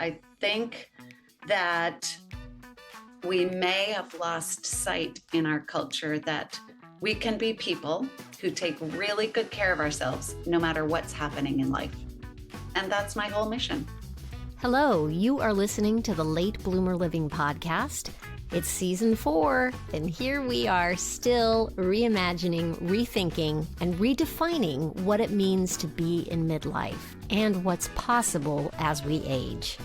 I think that we may have lost sight in our culture that we can be people who take really good care of ourselves no matter what's happening in life. And that's my whole mission. Hello, you are listening to the Late Bloomer Living podcast. It's season 4, and here we are still reimagining, rethinking, and redefining what it means to be in midlife and what's possible as we age.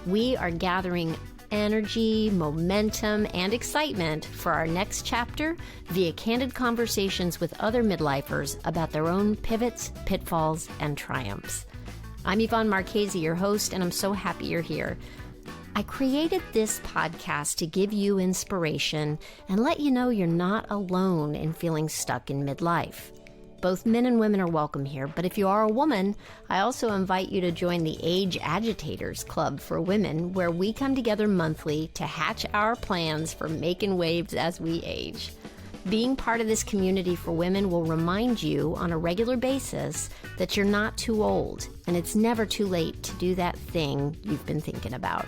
We are gathering energy, momentum, and excitement for our next chapter via candid conversations with other midlifers about their own pivots, pitfalls, and triumphs. I'm Yvonne Marchese, your host, and I'm so happy you're here. I created this podcast to give you inspiration and let you know you're not alone in feeling stuck in midlife. Both men and women are welcome here, but if you are a woman, I also invite you to join the Age Agitators Club for Women, where we come together monthly to hatch our plans for making waves as we age. Being part of this community for women will remind you on a regular basis that you're not too old, and it's never too late to do that thing you've been thinking about.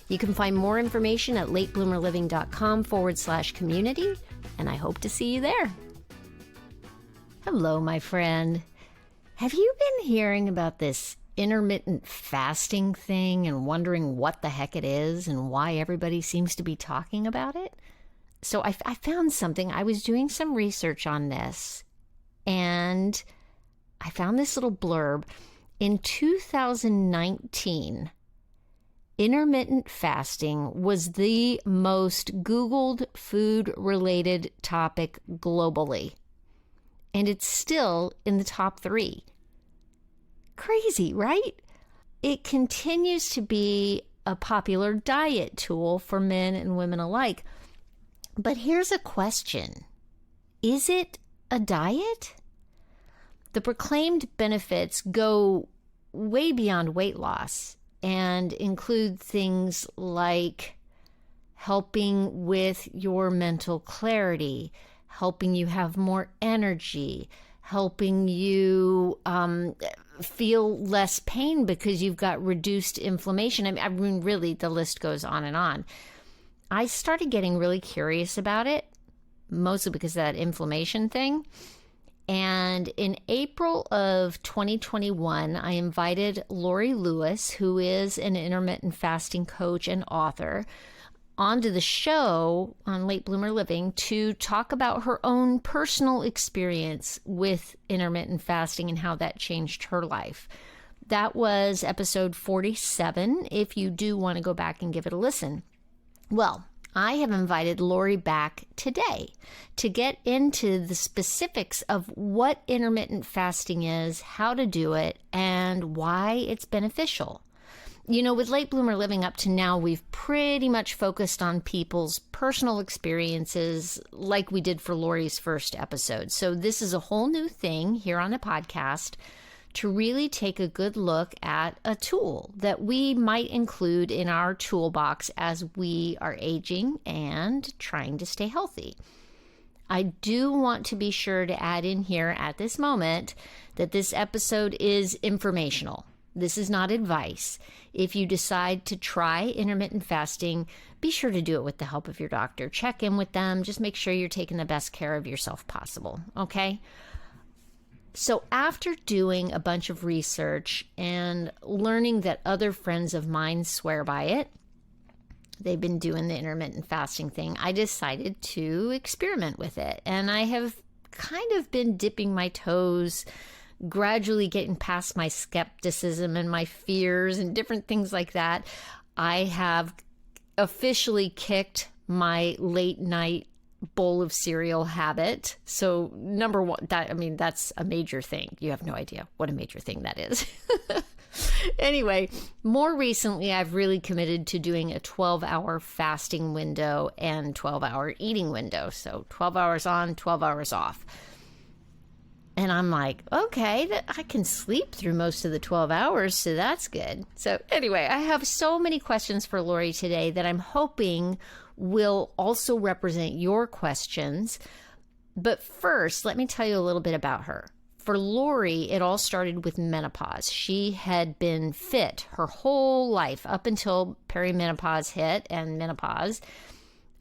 You can find more information at latebloomerliving.com/community, and I hope to see you there. Hello, my friend. Have you been hearing about this intermittent fasting thing and wondering what the heck it is and why everybody seems to be talking about it? So I found something. I was doing some research on this, and I found this little blurb. In 2019, intermittent fasting was the most Googled food-related topic globally. And it's still in the top 3. Crazy, right? It continues to be a popular diet tool for men and women alike. But here's a question. Is it a diet? The proclaimed benefits go way beyond weight loss and include things like helping with your mental clarity, helping you have more energy, helping you feel less pain because you've got reduced inflammation. I mean, really, the list goes on and on. I started getting really curious about it, mostly because of that inflammation thing. And in April of 2021, I invited Laurie Lewis, who is an intermittent fasting coach and author, onto the show on Late Bloomer Living to talk about her own personal experience with intermittent fasting and how that changed her life. That was episode 47, if you do want to go back and give it a listen. Well, I have invited Laurie back today to get into the specifics of what intermittent fasting is, how to do it, and why it's beneficial. You know, with Late Bloomer Living up to now, we've pretty much focused on people's personal experiences like we did for Laurie's first episode. So this is a whole new thing here on the podcast to really take a good look at a tool that we might include in our toolbox as we are aging and trying to stay healthy. I do want to be sure to add in here at this moment that this episode is informational. This is not advice. If you decide to try intermittent fasting, be sure to do it with the help of your doctor. Check in with them. Just make sure you're taking the best care of yourself possible, okay? So after doing a bunch of research and learning that other friends of mine swear by it, they've been doing the intermittent fasting thing, I decided to experiment with it. And I have kind of been dipping my toes, gradually getting past my skepticism and my fears and different things like that. I have officially kicked my late night bowl of cereal habit. So number one, that's a major thing. You have no idea what a major thing that is. Anyway, more recently, I've really committed to doing a 12-hour fasting window and 12-hour eating window. So 12 hours on, 12 hours off. And I'm like, okay, I can sleep through most of the 12 hours, so that's good. So anyway, I have so many questions for Laurie today that I'm hoping will also represent your questions. But first, let me tell you a little bit about her. For Laurie, it all started with menopause. She had been fit her whole life up until perimenopause hit and menopause.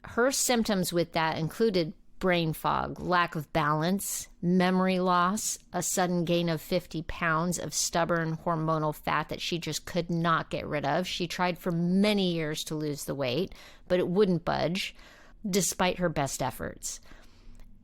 Her symptoms with that included brain fog, lack of balance, memory loss, a sudden gain of 50 pounds of stubborn hormonal fat that she just could not get rid of. She tried for many years to lose the weight, but it wouldn't budge, despite her best efforts.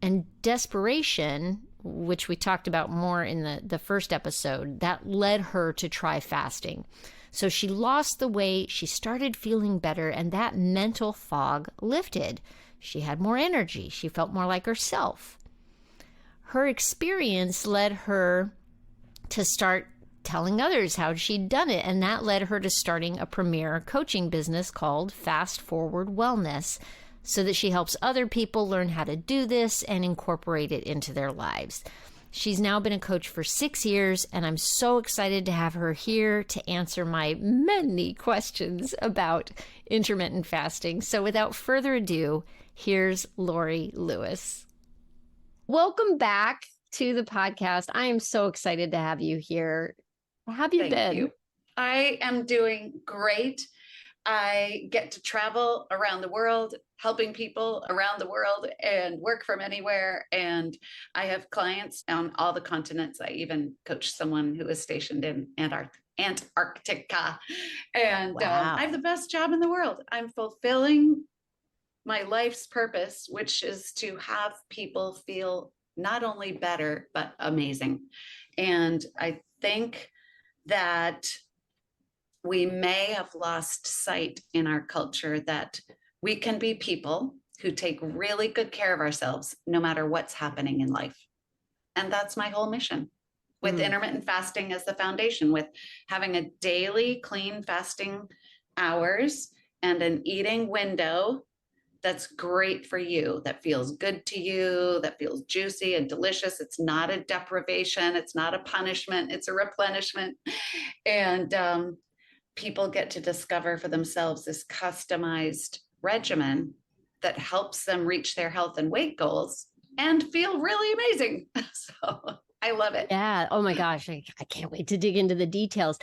And desperation, which we talked about more in the first episode, that led her to try fasting. So she lost the weight, she started feeling better, and that mental fog lifted. She had more energy. She felt more like herself. Her experience led her to start telling others how she'd done it, and that led her to starting a premier coaching business called Fast Forward Wellness, so that she helps other people learn how to do this and incorporate it into their lives. She's now been a coach for 6 years, and I'm so excited to have her here to answer my many questions about intermittent fasting. So without further ado, here's Laurie Lewis. Welcome back to the podcast. I am so excited to have you here. How have you been? Thank you. I am doing great. I get to travel around the world, helping people around the world and work from anywhere. And I have clients on all the continents. I even coach someone who is stationed in Antarctica. And Wow. I have the best job in the world. I'm fulfilling my life's purpose, which is to have people feel not only better, but amazing. And I think that we may have lost sight in our culture that we can be people who take really good care of ourselves no matter what's happening in life. And that's my whole mission with intermittent fasting as the foundation, with having a daily clean fasting hours and an eating window that's great for you, that feels good to you, that feels juicy and delicious. It's not a deprivation. It's not a punishment. It's a replenishment. And people get to discover for themselves this customized regimen that helps them reach their health and weight goals and feel really amazing. So I love it. Yeah. Oh my gosh. I can't wait to dig into the details.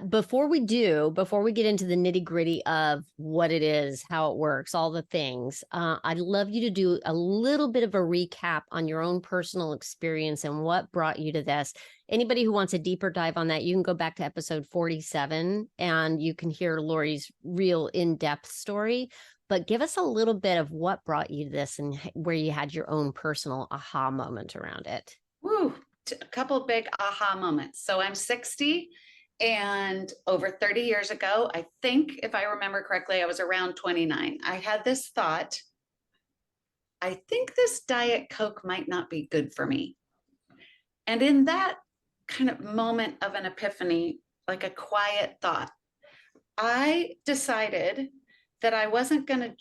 Before we get into the nitty gritty of what it is, how it works, all the things, I'd love you to do a little bit of a recap on your own personal experience and what brought you to this. Anybody who wants a deeper dive on that, you can go back to episode 47 and you can hear Laurie's real in-depth story. But give us a little bit of what brought you to this and where you had your own personal aha moment around it. Woo, a couple of big aha moments. So I'm 60, and over 30 years ago, I think if I remember correctly, I was around 29. I had this thought, I think this Diet Coke might not be good for me. And in that kind of moment of an epiphany, like a quiet thought, I decided that I wasn't going to,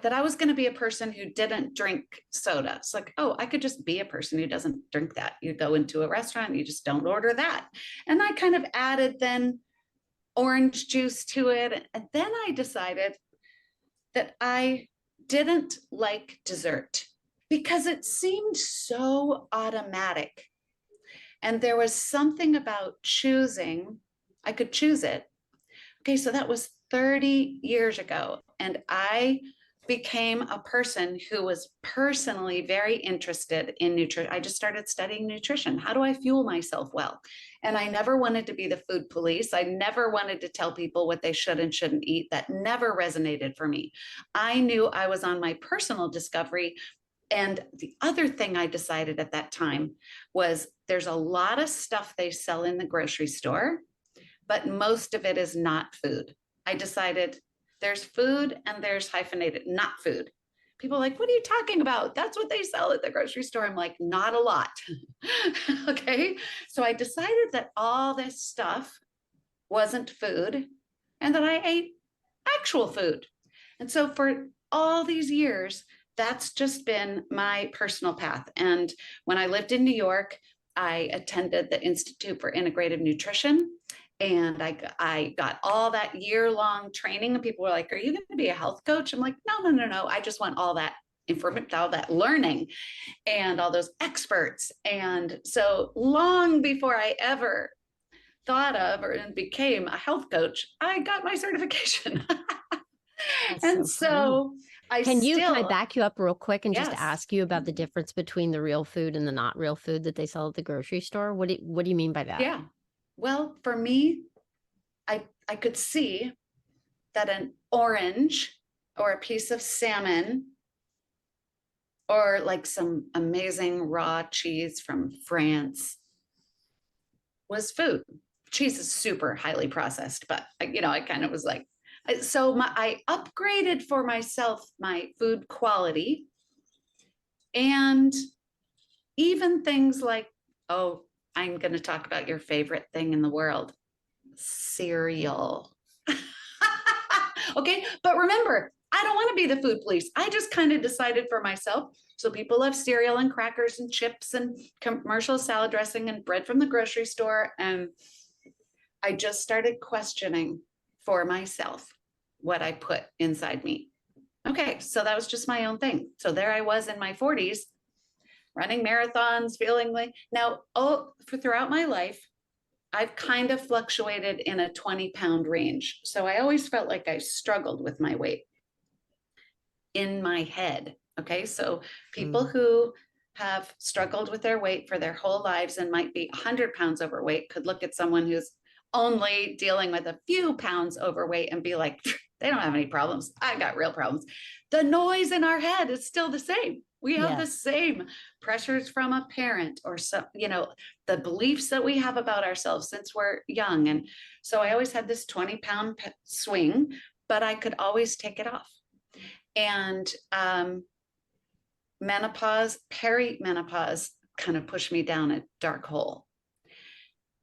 that I was going to be a person who didn't drink soda. It's like, oh, I could just be a person who doesn't drink that. You go into a restaurant, you just don't order that. And I kind of added then orange juice to it. And then I decided that I didn't like dessert because it seemed so automatic. And there was something about choosing, I could choose it. Okay, so that was 30 years ago. And I became a person who was personally very interested in nutrition. I just started studying nutrition. How do I fuel myself well? And I never wanted to be the food police. I never wanted to tell people what they should and shouldn't eat. That never resonated for me. I knew I was on my personal discovery. And the other thing I decided at that time was there's a lot of stuff they sell in the grocery store, but most of it is not food. I decided there's food and there's hyphenated, not food. People are like, what are you talking about? That's what they sell at the grocery store. I'm like, not a lot. Okay. So I decided that all this stuff wasn't food and that I ate actual food. And so for all these years, that's just been my personal path. And when I lived in New York, I attended the Institute for Integrative Nutrition. And I got all that year-long training, and people were like, are you going to be a health coach? I'm like, no. I just want all that all that learning and all those experts. And so long before I ever thought of or became a health coach, I got my certification. And so I Can I back you up real quick and just Yes. ask you about the difference between the real food and the not real food that they sell at the grocery store? What do you mean by that? Yeah. Well, for me, I could see that an orange or a piece of salmon or like some amazing raw cheese from France was food. Cheese is super highly processed, but I kind of was like, so I upgraded for myself my food quality, and even things like, oh, I'm going to talk about your favorite thing in the world, cereal. Okay, but remember, I don't want to be the food police. I just kind of decided for myself. So people love cereal and crackers and chips and commercial salad dressing and bread from the grocery store. And I just started questioning for myself what I put inside me. Okay, so that was just my own thing. So there I was in my 40s, running marathons, feeling like now, throughout my life, I've kind of fluctuated in a 20-pound range. So I always felt like I struggled with my weight in my head. Okay, so people who have struggled with their weight for their whole lives and might be 100 pounds overweight could look at someone who's only dealing with a few pounds overweight and be like, they don't have any problems. I got real problems. The noise in our head is still the same. We have the same pressures from a parent or some, the beliefs that we have about ourselves since we're young. And so I always had this 20-pound swing, but I could always take it off. And menopause, perimenopause kind of pushed me down a dark hole.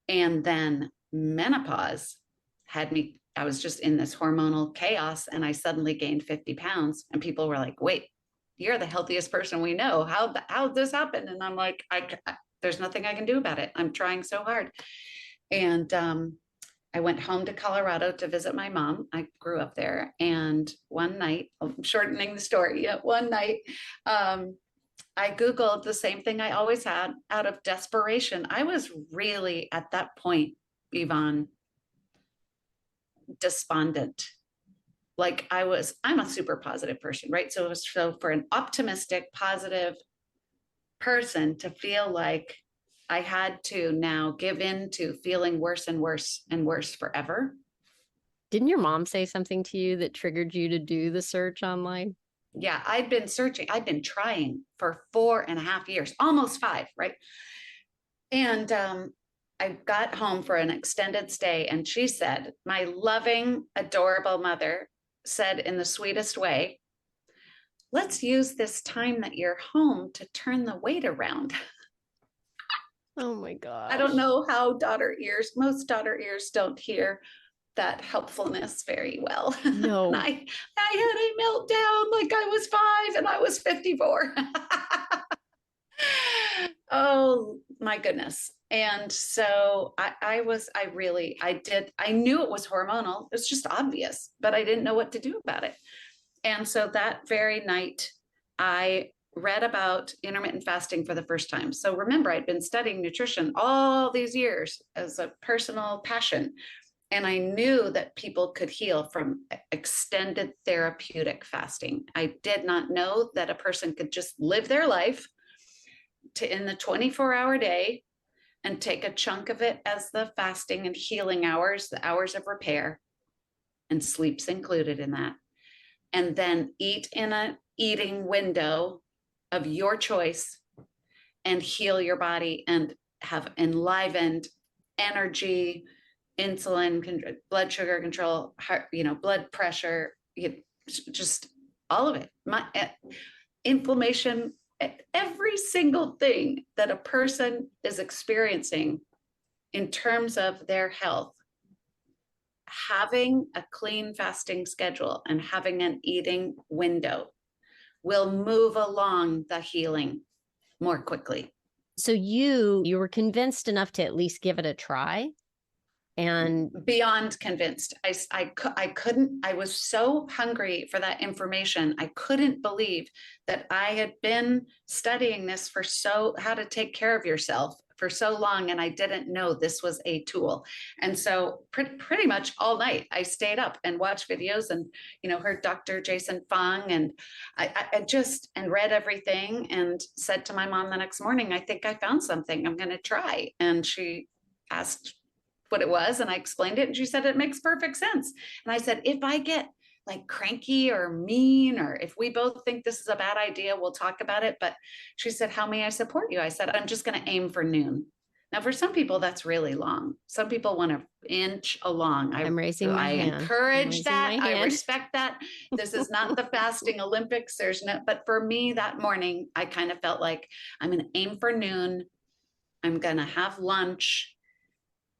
And then menopause had me, I was just in this hormonal chaos, and I suddenly gained 50 pounds. And people were like, wait, you're the healthiest person we know. How did this happen? And I'm like, there's nothing I can do about it. I'm trying so hard. And I went home to Colorado to visit my mom. I grew up there. And one night, I'm shortening the story, one night, I Googled the same thing I always had out of desperation. I was really at that point, Yvonne, despondent. Like I'm a super positive person, right? So for an optimistic, positive person to feel like I had to now give in to feeling worse and worse and worse forever. Didn't your mom say something to you that triggered you to do the search online? Yeah, I'd been searching. I'd been trying for 4.5 years, almost 5, right? And I got home for an extended stay, and she said, my loving, adorable mother said in the sweetest way, let's use this time that you're home to turn the weight around. Oh my God. I don't know how most daughter ears don't hear that helpfulness very well. No. I had a meltdown like I was 5 and I was 54. Oh my goodness. And so I knew it was hormonal. It's just obvious, but I didn't know what to do about it. And so that very night, I read about intermittent fasting for the first time. So remember, I'd been studying nutrition all these years as a personal passion. And I knew that people could heal from extended therapeutic fasting. I did not know that a person could just live their life in the 24-hour day and take a chunk of it as the fasting and healing hours, the hours of repair, and sleep's included in that. And then eat in an eating window of your choice and heal your body and have enlivened energy, insulin, blood sugar control, heart, blood pressure, just all of it. My inflammation, every single thing that a person is experiencing in terms of their health, having a clean fasting schedule and having an eating window will move along the healing more quickly. So you were convinced enough to at least give it a try? And beyond convinced. I couldn't, I was so hungry for that information. I couldn't believe that I had been studying this for how to take care of yourself for so long. And I didn't know this was a tool. And so pretty much all night I stayed up and watched videos and, heard Dr. Jason Fung. And I just, and read everything and said to my mom the next morning, I think I found something I'm going to try. And she asked what it was, and I explained it, and she said it makes perfect sense. And I said, if I get like cranky or mean, or if we both think this is a bad idea, we'll talk about it. But she said, how may I support you? I said, I'm just going to aim for noon. Now, for some people, that's really long. Some people want to inch along. I'm raising my hand. Encourage that. I respect that. This is not the fasting Olympics. But for me that morning, I kind of felt like I'm going to aim for noon. I'm going to have lunch.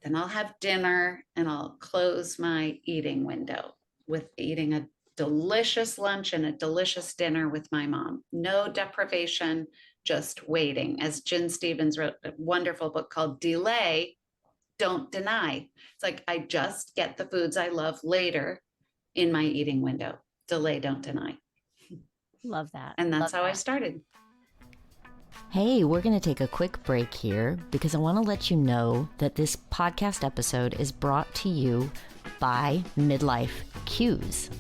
Then I'll have dinner, and I'll close my eating window with eating a delicious lunch and a delicious dinner with my mom. No deprivation, just waiting. As Jen Stevens wrote a wonderful book called Delay, Don't Deny. It's like I just get the foods I love later in my eating window. Delay, don't deny. Love that. And that's how I started. Hey, we're going to take a quick break here because I want to let you know that this podcast episode is brought to you by Midlife Cues.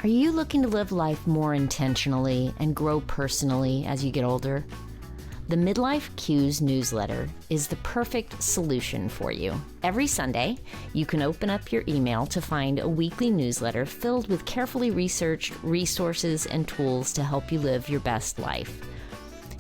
Are you looking to live life more intentionally and grow personally as you get older? The Midlife Cues newsletter is the perfect solution for you. Every Sunday, you can open up your email to find a weekly newsletter filled with carefully researched resources and tools to help you live your best life.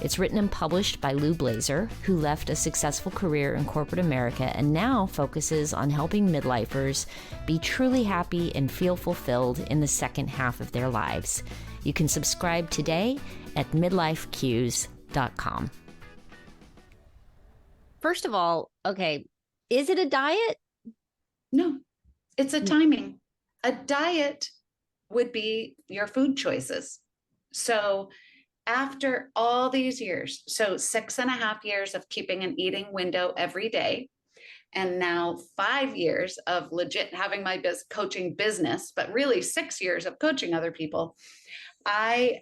It's written and published by Lou Blazer, who left a successful career in corporate America and now focuses on helping midlifers be truly happy and feel fulfilled in the second half of their lives. You can subscribe today at midlifecues.com. First of all, okay, is it a diet? No, it's a timing. A diet would be your food choices. So after all these years, so 6.5 years of keeping an eating window every day, and now 5 years of legit having my coaching business, but really 6 years of coaching other people, I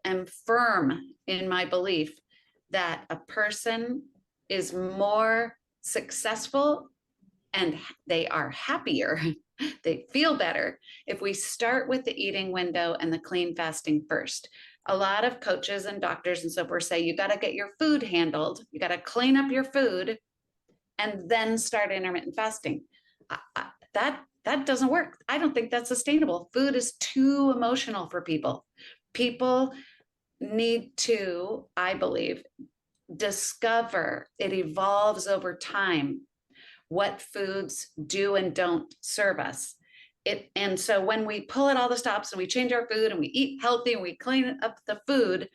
am firm in my belief that a person is more successful and they are happier. They feel better if we start with the eating window and the clean fasting first. A lot of coaches and doctors and so forth say you got to get your food handled. You got to clean up your food and then start intermittent fasting. That doesn't work. I don't think that's sustainable. Food is too emotional for people. People need to, I believe, discover, it evolves over time, what foods do and don't serve us. And so when we pull at all the stops and we change our food and we eat healthy and we clean up the food,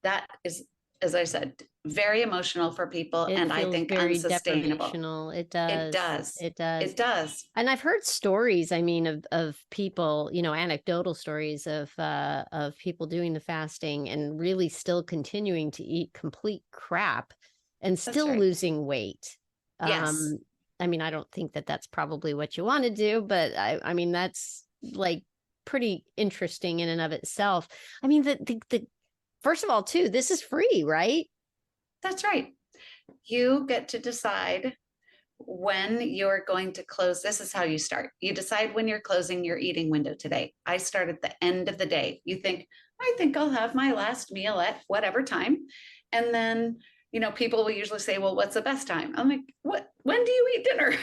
that is, as I said, very emotional for people, and I think unsustainable. It does. It does. And I've heard stories, of people, anecdotal stories of people doing the fasting and really still continuing to eat complete crap and still losing weight. Yes. I don't think that that's probably what you want to do, but I mean, that's like pretty interesting in and of itself. I mean, the first of all, too, this is free, right? That's right. You get to decide when you're going to close. This is how you start. You decide when you're closing your eating window today. I start at the end of the day. You think, I think I'll have my last meal at whatever time. And then people will usually say, well, what's the best time? I'm like, when do you eat dinner?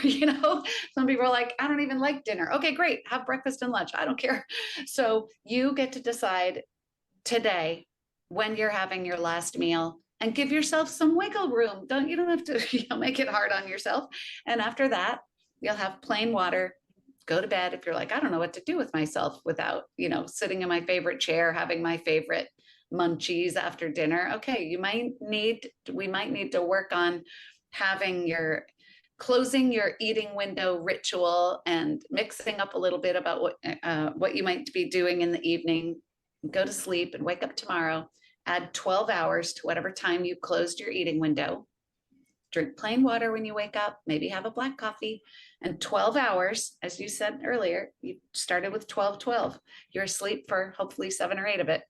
Some people are like, I don't even like dinner. Okay, great. Have breakfast and lunch. I don't care. So you get to decide today when you're having your last meal and give yourself some wiggle room. You don't have to make it hard on yourself. And after that, you'll have plain water, go to bed. If you're like, I don't know what to do with myself without, sitting in my favorite chair, having my favorite munchies after dinner. Okay, we might need to work on closing your eating window ritual and mixing up a little bit about what you might be doing in the evening. Go to sleep and wake up tomorrow, add 12 hours to whatever time you closed your eating window, Drink plain water when you wake up, maybe have a black coffee, and 12 hours, as you said earlier, you started with 12-12. You're asleep for hopefully 7 or 8 of it.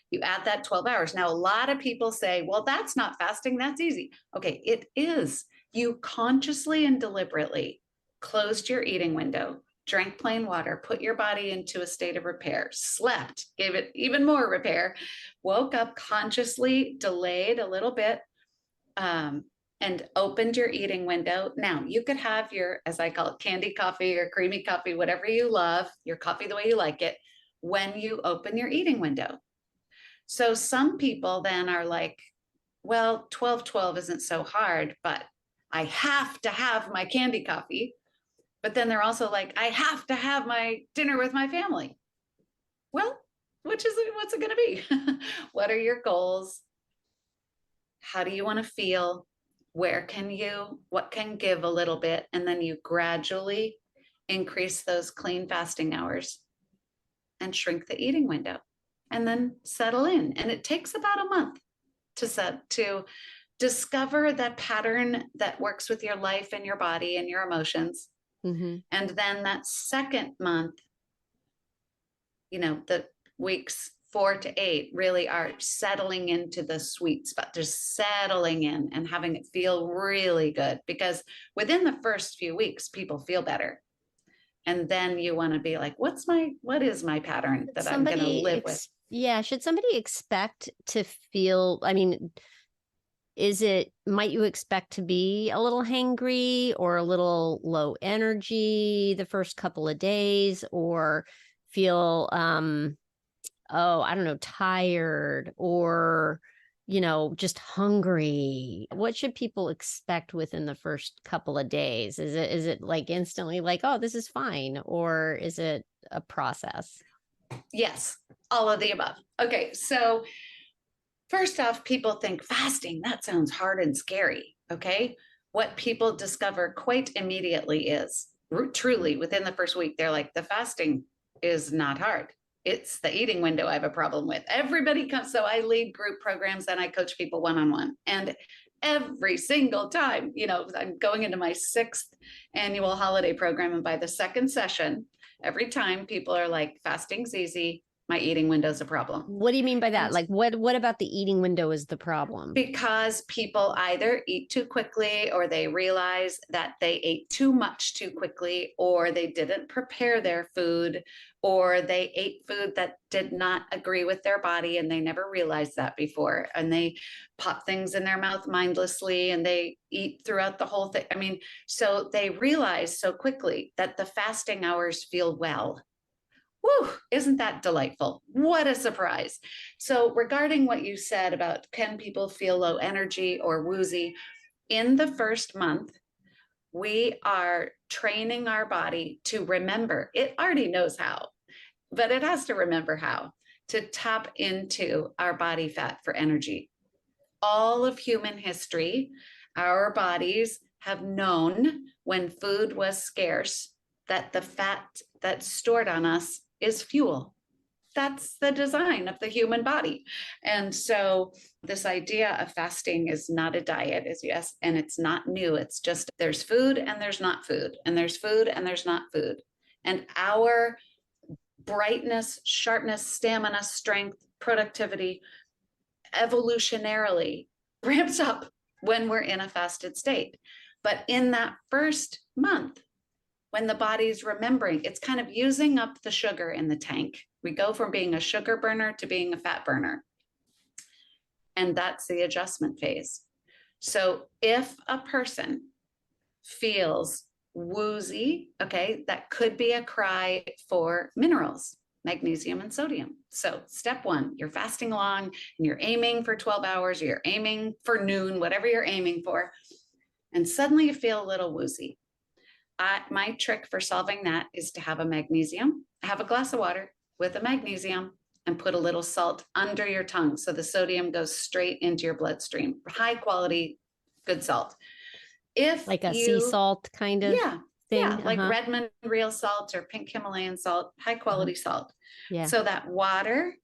You add that 12 hours. Now, a lot of people say, well, that's not fasting. That's easy. Okay, it is. You consciously and deliberately closed your eating window, drank plain water, put your body into a state of repair, slept, gave it even more repair, woke up consciously, delayed a little bit, and opened your eating window. Now, you could have your, as I call it, candy coffee or creamy coffee, whatever you love, your coffee the way you like it, when you open your eating window. So some people then are like, well, 12-12 isn't so hard, but I have to have my candy coffee. But then they're also like, I have to have my dinner with my family. Well, what's it going to be? What are your goals? How do you want to feel? What can give a little bit? And then you gradually increase those clean fasting hours and shrink the eating window and then settle in. And it takes about a month to discover that pattern that works with your life and your body and your emotions. Mm-hmm. And then that second month, the weeks 4 to 8 really are settling into the sweet spot. They're settling in and having it feel really good, because within the first few weeks, people feel better. And then you want to be like, what is my pattern that I'm going to live with? Yeah. Should somebody expect to feel, might you expect to be a little hangry or a little low energy the first couple of days, or feel, I don't know, tired, or, just hungry? What should people expect within the first couple of days? Is it like instantly like, oh, this is fine? Or is it a process? Yes, all of the above. Okay, so first off, people think fasting, that sounds hard and scary. Okay, what people discover quite immediately is truly within the first week, they're like, the fasting is not hard. It's the eating window I have a problem with. Everybody comes. So I lead group programs and I coach people one-on-one. And every single time, I'm going into my 6th annual holiday program. And by the second session, every time people are like, fasting's easy, my eating window is a problem. What do you mean by that? Like, what about the eating window is the problem? Because people either eat too quickly, or they realize that they ate too much too quickly, or they didn't prepare their food, or they ate food that did not agree with their body and they never realized that before. And they pop things in their mouth mindlessly and they eat throughout the whole thing. So they realize so quickly that the fasting hours feel well. Whew, isn't that delightful? What a surprise. So regarding what you said about can people feel low energy or woozy, in the first month, we are training our body to remember. It already knows how, but it has to remember how to tap into our body fat for energy. All of human history, our bodies have known when food was scarce that the fat that's stored on us is fuel. That's the design of the human body. And so this idea of fasting is not a diet, and it's not new. It's just there's food and there's not food, and there's food and there's not food. And our brightness, sharpness, stamina, strength, productivity, evolutionarily ramps up when we're in a fasted state. But in that first month, when the body's remembering, it's kind of using up the sugar in the tank. We go from being a sugar burner to being a fat burner. And that's the adjustment phase. So if a person feels woozy, okay, that could be a cry for minerals, magnesium and sodium. So step 1, you're fasting along and you're aiming for 12 hours, or you're aiming for noon, whatever you're aiming for. And suddenly you feel a little woozy. My trick for solving that is to have a glass of water with a magnesium, and put a little salt under your tongue so the sodium goes straight into your bloodstream. High quality, good salt. If like a sea salt kind of thing? Yeah, like Redmond real salt or pink Himalayan salt, high quality salt. Yeah. So that water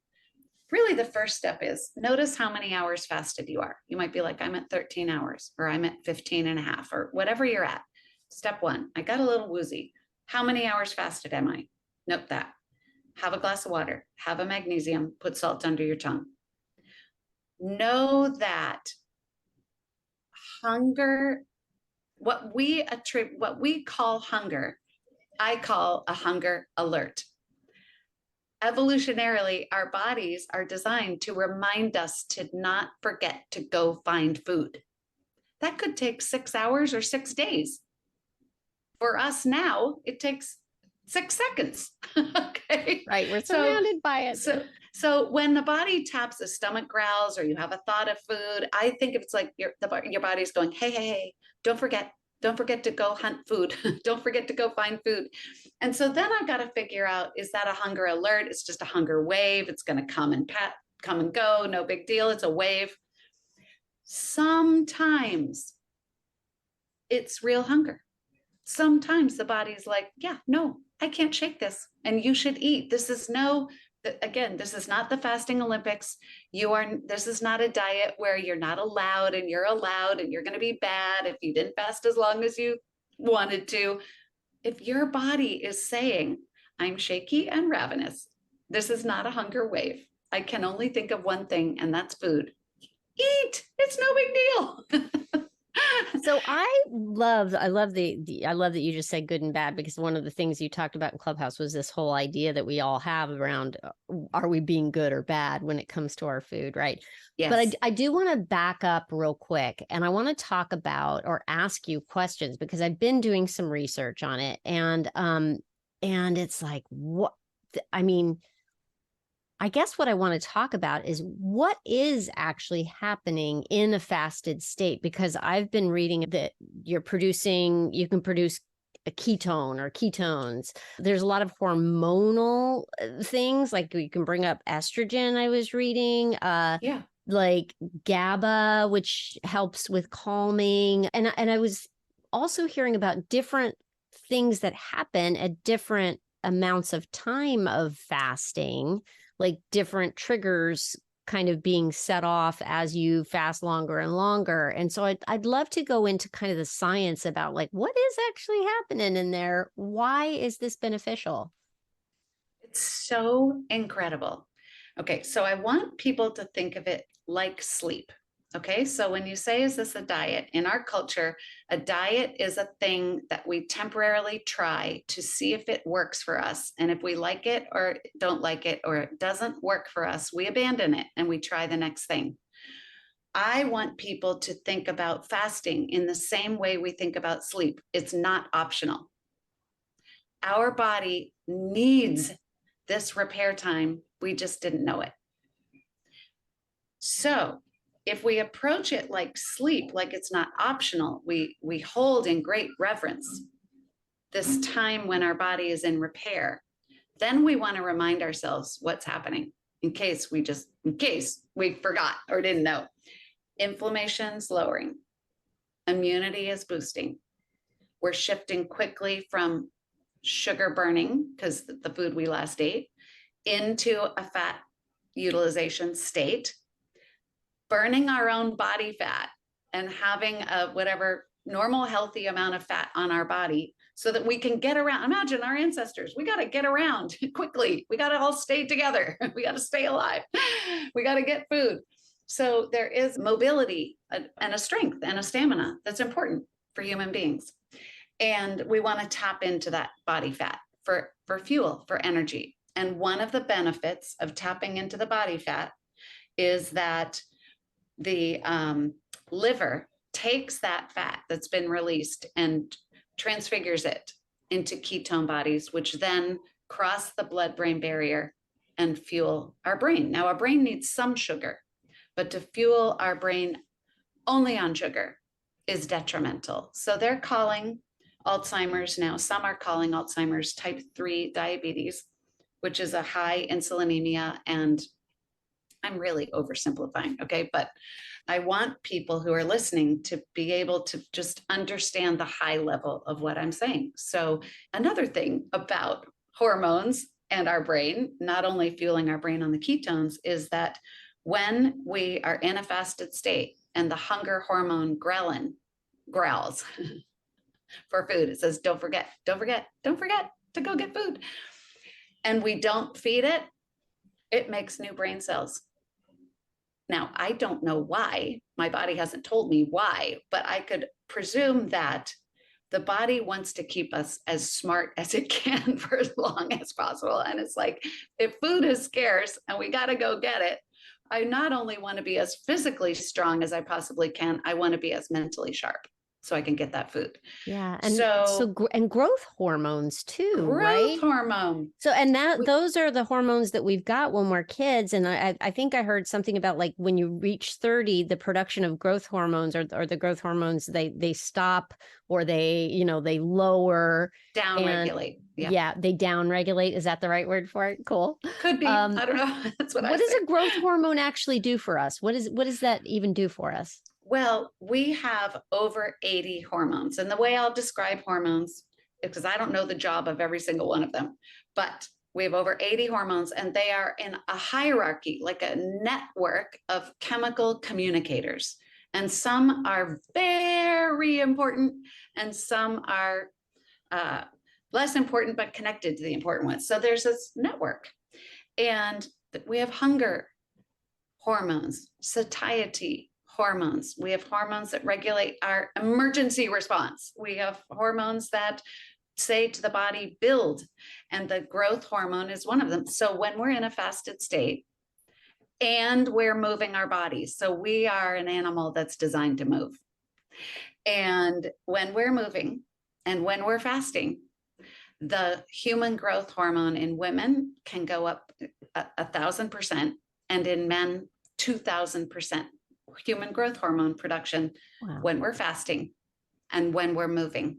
really the first step is notice how many hours fasted you are. You might be like, I'm at 13 hours, or I'm at 15 and a half, or whatever you're at. Step one, I got a little woozy. How many hours fasted am I? Note that. Have a glass of water, have a magnesium, put salt under your tongue. Know that hunger, what we call hunger, I call a hunger alert. Evolutionarily, our bodies are designed to remind us to not forget to go find food. That could take 6 hours or 6 days. For us now, it takes 6 seconds. Okay. Right. We're surrounded by it. So when the body taps, the stomach growls, or you have a thought of food, I think it's like your body's going, hey, don't forget to go hunt food. Don't forget to go find food. And so then I've got to figure out, is that a hunger alert? It's just a hunger wave. It's going to come and go. No big deal. It's a wave. Sometimes it's real hunger. Sometimes the body's like, yeah, no, I can't shake this. And you should eat. This is not the fasting Olympics. This is not a diet where you're not allowed and you're allowed and you're going to be bad if you didn't fast as long as you wanted to. If your body is saying, I'm shaky and ravenous, this is not a hunger wave. I can only think of one thing, and that's food. Eat. It's no big deal. So I love that you just said good and bad, because one of the things you talked about in Clubhouse was this whole idea that we all have around, are we being good or bad when it comes to our food, right? Yes. But I do want to back up real quick, and I want to talk about or ask you questions, because I've been doing some research on it, and it's like, what, I mean, I guess what I want to talk about is what is actually happening in a fasted state, because I've been reading that you can produce a ketone or ketones. There's a lot of hormonal things, like you can bring up estrogen, I was reading. Yeah. Like GABA, which helps with calming. And I was also hearing about different things that happen at different amounts of time of fasting, like different triggers kind of being set off as you fast longer and longer. And so I'd love to go into kind of the science about, like, what is actually happening in there? Why is this beneficial? It's so incredible. Okay, so I want people to think of it like sleep. Okay, so when you say, is this a diet? In our culture, a diet is a thing that we temporarily try to see if it works for us. And if we like it or don't like it, or it doesn't work for us, we abandon it and we try the next thing. I want people to think about fasting in the same way we think about sleep. It's not optional. Our body needs this repair time. We just didn't know it. So if we approach it like sleep, like it's not optional, we hold in great reverence this time when our body is in repair, then we want to remind ourselves what's happening in case we forgot or didn't know. Inflammation's lowering. Immunity is boosting. We're shifting quickly from sugar burning, because the food we last ate, into a fat utilization state, burning our own body fat and having a whatever normal healthy amount of fat on our body so that we can get around. Imagine our ancestors. We got to get around quickly. We got to all stay together. We got to stay alive. We got to get food. So there is mobility and a strength and a stamina that's important for human beings. And we want to tap into that body fat for fuel, for energy. And one of the benefits of tapping into the body fat is that the liver takes that fat that's been released and transfigures it into ketone bodies, which then cross the blood-brain barrier and fuel our brain. Now, our brain needs some sugar, but to fuel our brain only on sugar is detrimental. So they're calling Alzheimer's now. Some are calling Alzheimer's type 3 diabetes, which is a high insulinemia. And I'm really oversimplifying, okay? But I want people who are listening to be able to just understand the high level of what I'm saying. So another thing about hormones and our brain, not only fueling our brain on the ketones, is that when we are in a fasted state and the hunger hormone ghrelin growls for food, it says, don't forget, don't forget, don't forget to go get food. And we don't feed it, it makes new brain cells. Now, I don't know why. My body hasn't told me why, but I could presume that the body wants to keep us as smart as it can for as long as possible. And it's like, if food is scarce and we got to go get it, I not only want to be as physically strong as I possibly can, I want to be as mentally sharp so I can get that food. Yeah. And so and growth hormones too, right? Growth hormone. So, and those are the hormones that we've got when we're kids. And I think I heard something about like when you reach 30, the production of growth hormones or the growth hormones, they stop or they lower. Downregulate. Yeah, they downregulate. Is that the right word for it? Cool. Could be. I don't know. That's what does a growth hormone actually do for us? What does that even do for us? Well, we have over 80 hormones. And the way I'll describe hormones, because I don't know the job of every single one of them, but we have over 80 hormones and they are in a hierarchy, like a network of chemical communicators. And some are very important and some are less important, but connected to the important ones. So there's this network. And we have hunger hormones, satiety hormones. We have hormones that regulate our emergency response. We have hormones that say to the body, build, and the growth hormone is one of them. So when we're in a fasted state and we're moving our bodies, so we are an animal that's designed to move. And when we're moving and when we're fasting, the human growth hormone in women can go up 1,000%, and in men, 2,000%. Human growth hormone production when we're fasting and when we're moving.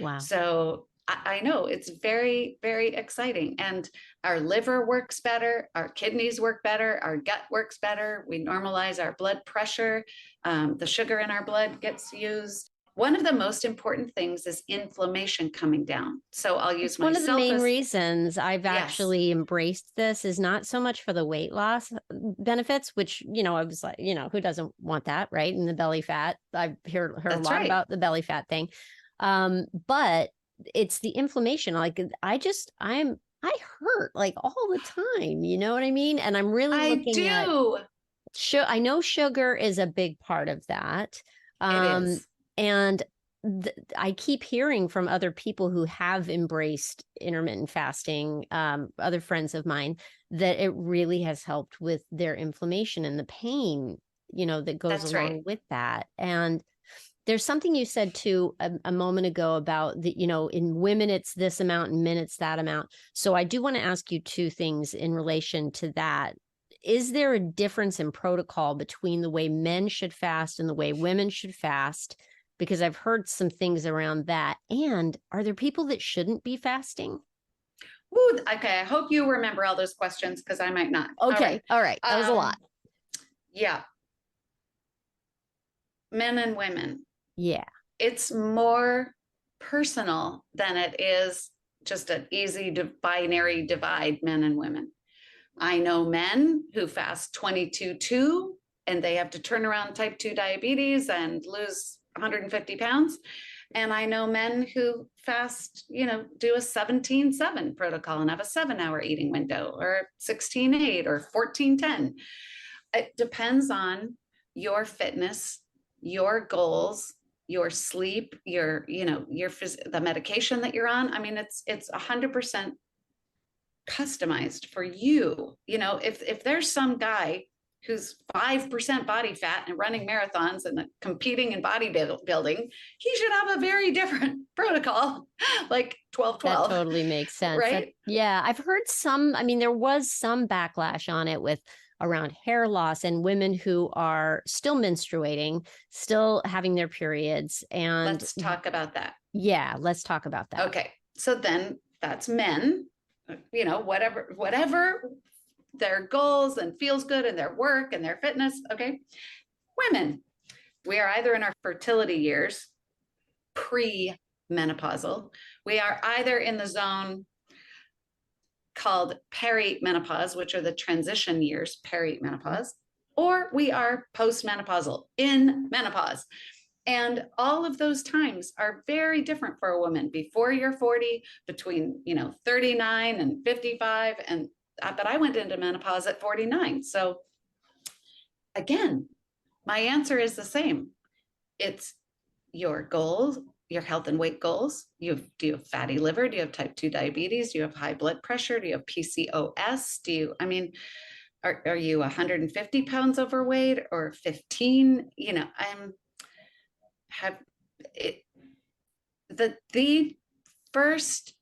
Wow. So I know it's very, very exciting. And our liver works better, our kidneys work better, our gut works better. We normalize our blood pressure. The sugar in our blood gets used. One of the most important things is inflammation coming down. So I'll use myself. One of the main reasons I've actually embraced this is not so much for the weight loss benefits, which, I was like, who doesn't want that, right? And the belly fat. I've heard a lot about the belly fat thing. But it's the inflammation. Like I hurt like all the time. You know what I mean? And I'm really looking at. I know sugar is a big part of that. It is. And I keep hearing from other people who have embraced intermittent fasting, other friends of mine, that it really has helped with their inflammation and the pain, that goes along with that. And there's something you said too a moment ago about the, in women, it's this amount, and men, it's that amount. So I do want to ask you two things in relation to that. Is there a difference in protocol between the way men should fast and the way women should fast? Because I've heard some things around that. And are there people that shouldn't be fasting? Ooh, okay. I hope you remember all those questions because I might not. Okay. All right. That was a lot. Yeah. Men and women. Yeah. It's more personal than it is just an easy binary divide, men and women. I know men who fast 22-2 and they have to turn around type 2 diabetes and lose 150 pounds. And I know men who fast, do a 17-7 protocol and have a 7-hour eating window, or 16-8 or 14-10. It depends on your fitness, your goals, your sleep, the medication that you're on. I mean, it's 100% customized for you. If there's some guy who's 5% body fat and running marathons and competing in bodybuilding, he should have a very different protocol, like 12-12. That totally makes sense. Right? I've heard there was some backlash on it with around hair loss and women who are still menstruating, still having their periods. And let's talk about that. Yeah, let's talk about that. Okay. So then that's men, whatever their goals and feels good in their work and their fitness. Okay. Women, we are either in our fertility years, pre-menopausal. We are either in the zone called perimenopause, which are the transition years, perimenopause, or we are postmenopausal, in menopause. And all of those times are very different for a woman before you're 40, between, 39 and 55. But I went into menopause at 49. So again, my answer is the same. It's your goals, your health and weight goals. Do you have fatty liver? Do you have type 2 diabetes? Do you have high blood pressure? Do you have PCOS? Are you 150 pounds overweight or 15? The first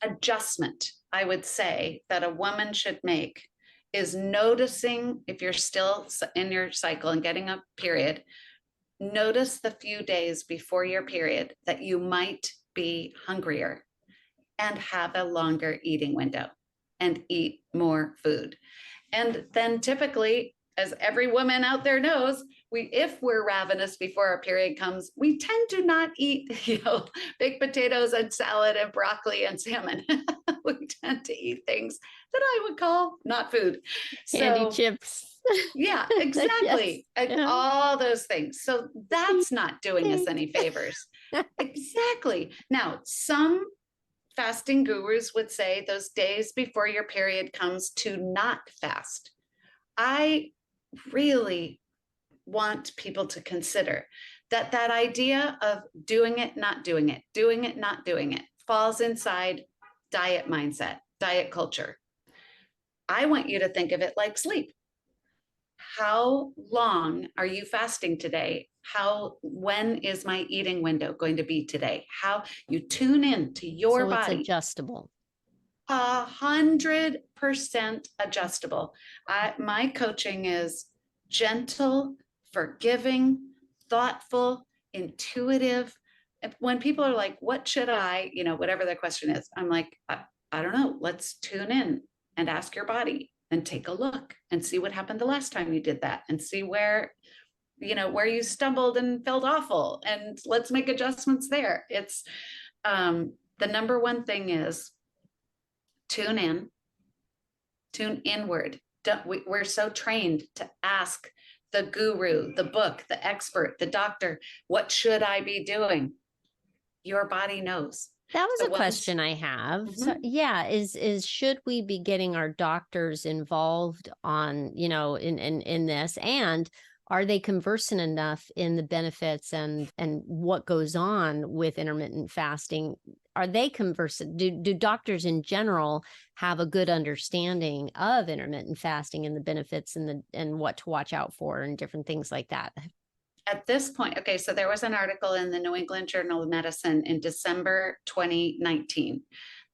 adjustment I would say that a woman should make is noticing, if you're still in your cycle and getting a period, notice the few days before your period that you might be hungrier and have a longer eating window and eat more food. And then typically, as every woman out there knows, if we're ravenous before our period comes, we tend to not eat, baked potatoes and salad and broccoli and salmon. We tend to eat things that I would call not food. Candy chips. Yeah, exactly. Yes. Yeah. All those things. So that's not doing us any favors. Exactly. Now, some fasting gurus would say those days before your period comes to not fast. I really want people to consider that idea of doing it, not doing it, doing it, not doing it, falls inside diet mindset, diet culture. I want you to think of it like sleep. How long are you fasting today? When is my eating window going to be today? How you tune in to your body. It's adjustable. 100% adjustable. My coaching is gentle, forgiving, thoughtful, intuitive. When people are like, what should I, whatever their question is, I'm like, I don't know. Let's tune in and ask your body and take a look and see what happened the last time you did that and see where you stumbled and felt awful. And let's make adjustments there. It's the number one thing is tune inward. We're so trained to ask the guru, the book, the expert, the doctor, what should I be doing? Your body knows. That was a question I have. Mm-hmm. So, yeah, is should we be getting our doctors involved on, in this, and are they conversant enough in the benefits and what goes on with intermittent fasting? Are they conversant? Do doctors in general have a good understanding of intermittent fasting and the benefits and what to watch out for and different things like that? At this point, okay, so there was an article in the New England Journal of Medicine in December 2019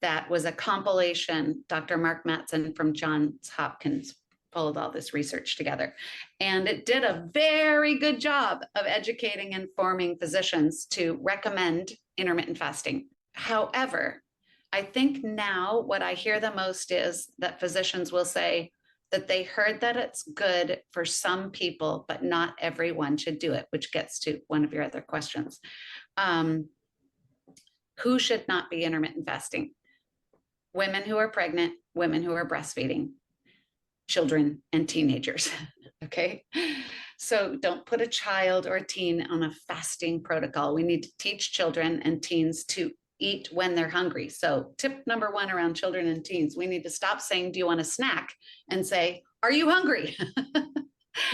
that was a compilation. Dr. Mark Mattson from Johns Hopkins pulled all this research together, and it did a very good job of educating and informing physicians to recommend intermittent fasting. However, I think now what I hear the most is that physicians will say that they heard that it's good for some people, but not everyone should do it, which gets to one of your other questions. Who should not be intermittent fasting? Women who are pregnant, women who are breastfeeding, children, and teenagers. Okay. So don't put a child or a teen on a fasting protocol. We need to teach children and teens to eat when they're hungry. So tip number one around children and teens, we need to stop saying, do you want a snack? And say, are you hungry?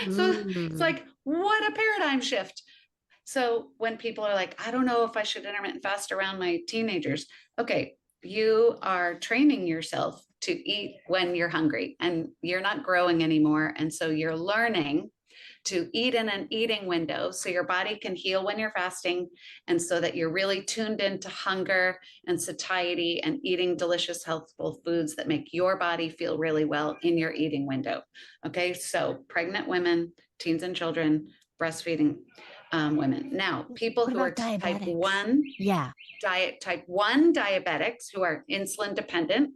So it's like, what a paradigm shift. So when people are like, I don't know if I should intermittent fast around my teenagers. Okay, you are training yourself to eat when you're hungry and you're not growing anymore. And so you're learning to eat in an eating window so your body can heal when you're fasting, and so that you're really tuned into hunger and satiety and eating delicious, healthful foods that make your body feel really well in your eating window. Okay, so pregnant women, teens and children, breastfeeding women. Now, people who are type 1, type 1 diabetics who are insulin dependent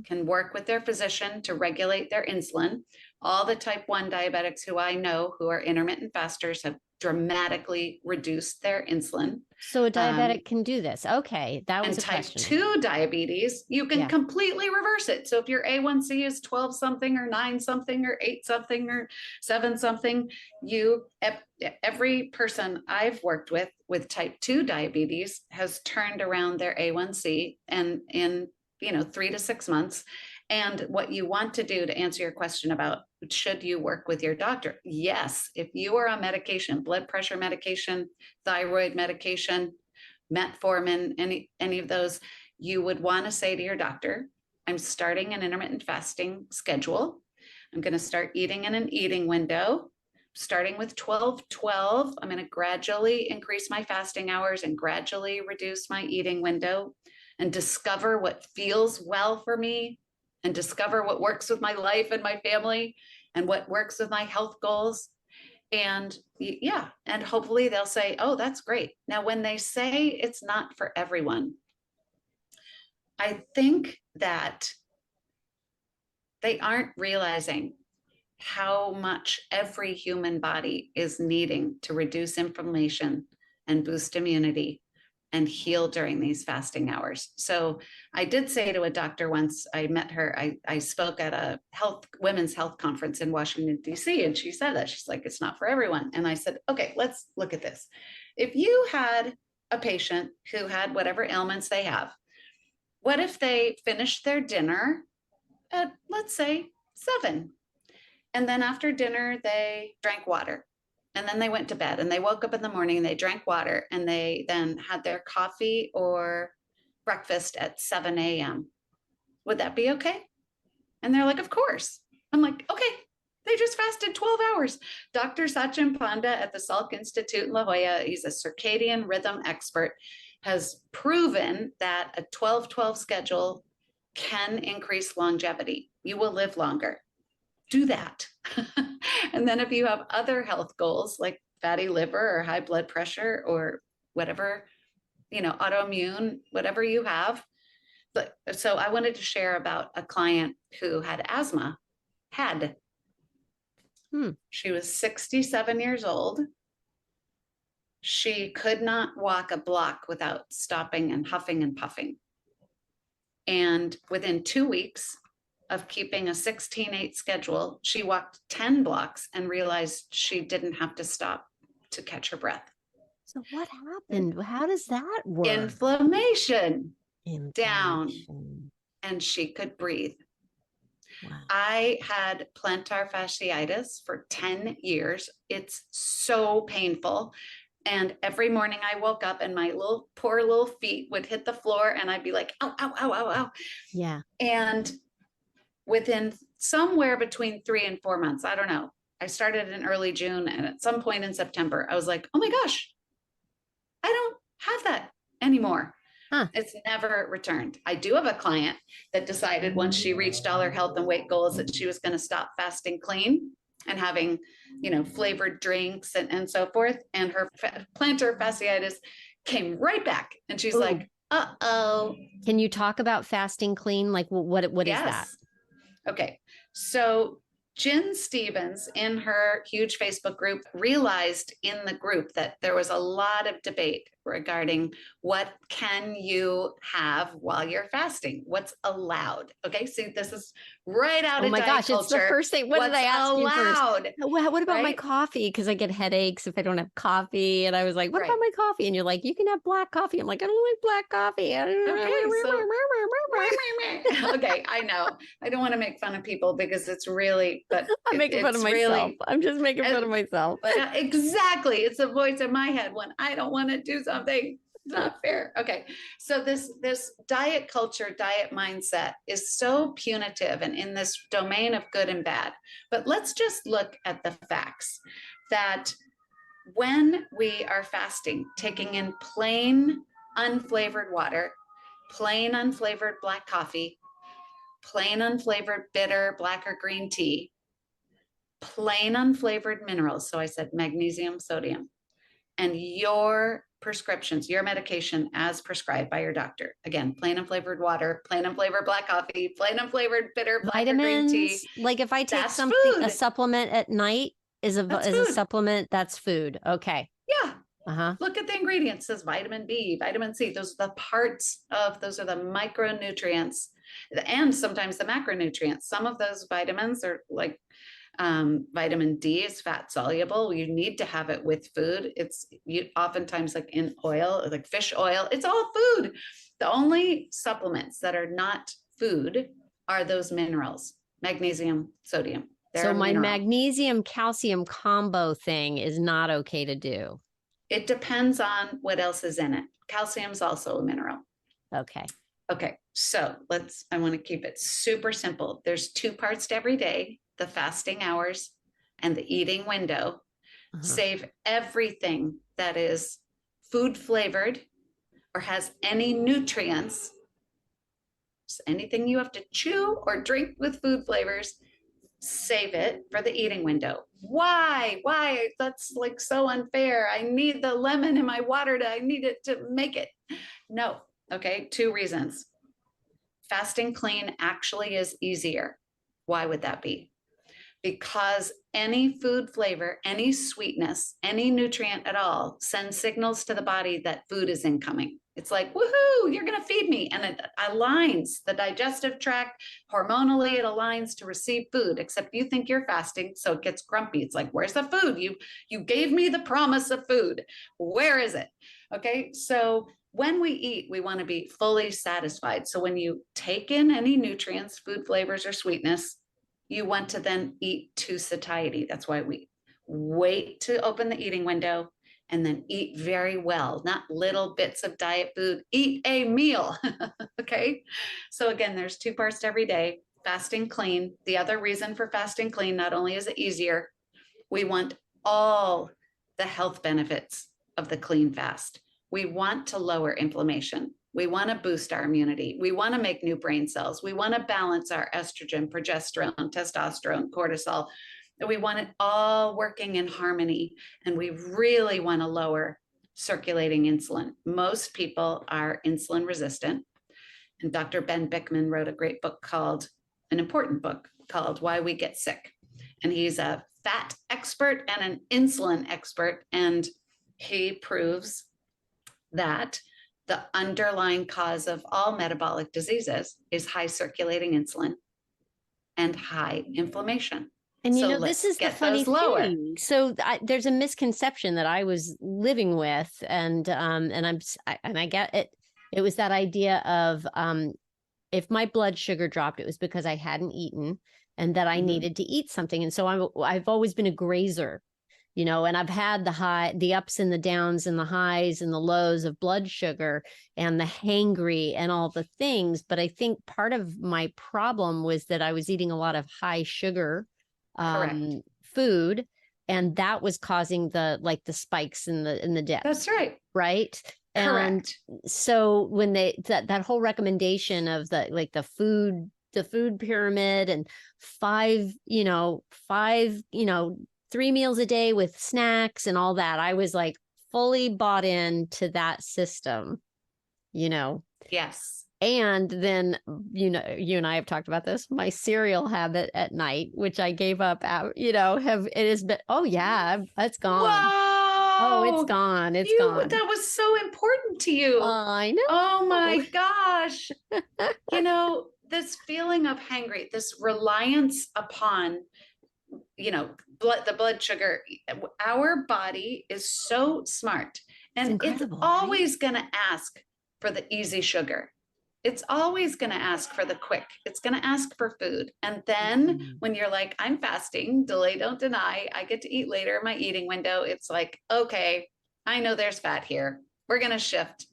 can work with their physician to regulate their insulin. All the type 1 diabetics who I know who are intermittent fasters have dramatically reduce their insulin. So a diabetic can do this. Okay. That was And a type question. 2 diabetes, you can completely reverse it. So if your A1C is 12 something or 9 something or 8 something or 7 something, every person I've worked with type 2 diabetes has turned around their A1C and in 3 to 6 months. And what you want to do, to answer your question about should you work with your doctor? Yes, if you are on medication, blood pressure medication, thyroid medication, metformin, any of those, you would want to say to your doctor, I'm starting an intermittent fasting schedule. I'm going to start eating in an eating window, starting with 12-12. I'm going to gradually increase my fasting hours and gradually reduce my eating window and discover what feels well for me and discover what works with my life and my family and what works with my health goals. And and hopefully they'll say, oh, that's great. Now, when they say it's not for everyone, I think that they aren't realizing how much every human body is needing to reduce inflammation and boost immunity and heal during these fasting hours. So I did say to a doctor once, I met her, I spoke at a women's health conference in Washington, D.C., and she said that. She's like, it's not for everyone. And I said, okay, let's look at this. If you had a patient who had whatever ailments they have, what if they finished their dinner at, let's say, 7? And then after dinner, they drank water. And then they went to bed and they woke up in the morning and they drank water and they then had their coffee or breakfast at 7 a.m. Would that be okay? And they're like, of course. I'm like, okay, they just fasted 12 hours. Dr. Sachin Panda at the Salk Institute in La Jolla, he's a circadian rhythm expert, has proven that a 12-12 schedule can increase longevity. You will live longer. Do that. And then if you have other health goals like fatty liver or high blood pressure or whatever, autoimmune, whatever you have. But so I wanted to share about a client who had asthma. She was 67 years old. She could not walk a block without stopping and huffing and puffing. And within 2 weeks of keeping a 16-8 schedule, she walked 10 blocks and realized she didn't have to stop to catch her breath. So what happened? How does that work? Inflammation. Down, and she could breathe. Wow. I had plantar fasciitis for 10 years. It's so painful. And every morning I woke up and my poor little feet would hit the floor and I'd be like, ow, ow, ow, ow, ow. Yeah. And within somewhere between 3 and 4 months, I don't know, I started in early June, and at some point in September, I was like, oh my gosh, I don't have that anymore. It's never returned. I do have a client that decided once she reached all her health and weight goals that she was going to stop fasting clean and having, flavored drinks and so forth. And her plantar fasciitis came right back. And she's like, uh-oh. Can you talk about fasting clean? Like what is that? Okay. So Jen Stevens, in her huge Facebook group, realized in the group that there was a lot of debate regarding what can you have while you're fasting, what's allowed. Okay, see, this is right out of diet culture. Oh my gosh, it's the first thing. What did I ask you first? What about my coffee? Because I get headaches if I don't have coffee. And I was like, what about my coffee? And you're like, you can have black coffee. I'm like, I don't like black coffee. Okay, I know. I don't want to make fun of people because it's really, but I'm making fun of myself. I'm just making fun of myself. Exactly. It's a voice in my head when I don't want to do something. It's not fair. Okay. So this diet culture, diet mindset is so punitive and in this domain of good and bad. But let's just look at the facts that when we are fasting, taking in plain unflavored water, plain unflavored black coffee, plain unflavored bitter black or green tea, plain unflavored minerals. So I said magnesium, sodium, and your prescriptions, your medication as prescribed by your doctor. Again, plain unflavored water, plain unflavored black coffee, plain unflavored bitter black or green tea. Like if I take a supplement at night, That's is a food. supplement. That's food. Okay. Yeah. Uh-huh. Look at the ingredients. It says vitamin B, vitamin C. Those are the micronutrients and sometimes the macronutrients. Some of those vitamins are like vitamin D is fat soluble. You need to have it with food. It's oftentimes like in oil, like fish oil. It's all food. The only supplements that are not food are those minerals, magnesium, sodium. They're So a my mineral. magnesium calcium combo thing is not okay to do. It depends on what else is in it. Calcium is also a mineral. Okay. Okay, so I want to keep it super simple. There's two parts to every day, the fasting hours and the eating window. Uh-huh. Save everything that is food flavored or has any nutrients, anything you have to chew or drink with food flavors, save it for the eating window. Why? That's like so unfair. I need the lemon in my water I need it to make it. No. Okay, two reasons. Fasting clean actually is easier. Why would that be? Because any food flavor, any sweetness, any nutrient at all sends signals to the body that food is incoming. It's like, woohoo, you're going to feed me. And it aligns the digestive tract. Hormonally, it aligns to receive food, except you think you're fasting. So it gets grumpy. It's like, where's the food? You gave me the promise of food. Where is it? Okay. So when we eat, we want to be fully satisfied. So when you take in any nutrients, food flavors, or sweetness, you want to then eat to satiety. That's why we wait to open the eating window and then eat very well, not little bits of diet food. Eat a meal. Okay. So, again, there's two parts to every day, fasting clean. The other reason for fasting clean, not only is it easier, we want all the health benefits of the clean fast. We want to lower inflammation. We want to boost our immunity. We want to make new brain cells. We want to balance our estrogen, progesterone, testosterone, cortisol. We want it all working in harmony. And we really want to lower circulating insulin. Most people are insulin resistant. And Dr. Ben Bickman wrote a great book an important book called Why We Get Sick. And he's a fat expert and an insulin expert. And he proves that the underlying cause of all metabolic diseases is high circulating insulin and high inflammation. And so this let's is the get funny those lower. thing. So there's a misconception that I was living with, and I get it. It was that idea of if my blood sugar dropped, it was because I hadn't eaten, and that I needed to eat something. And so I've always been a grazer, and I've had the ups and the downs and the highs and the lows of blood sugar and the hangry and all the things. But I think part of my problem was that I was eating a lot of high sugar food, and that was causing the spikes in the dip. That's right. Right. Correct. And so when that whole recommendation of the food pyramid and five 3 meals a day with snacks and all that, I was like fully bought into that system, Yes. And then, you and I have talked about this, my cereal habit at night, which I gave up, it has been, oh yeah, it's gone. Wow. Oh, it's gone. It's gone. That was so important to you. I know. Oh my gosh. This feeling of hangry, this reliance upon, the blood sugar. Our body is so smart, and it's always going to ask for the easy sugar. It's always going to ask for the quick. It's going to ask for food. And then when you're like, I'm fasting, delay, don't deny, I get to eat later in my eating window. It's like, okay, I know there's fat here. We're going to shift,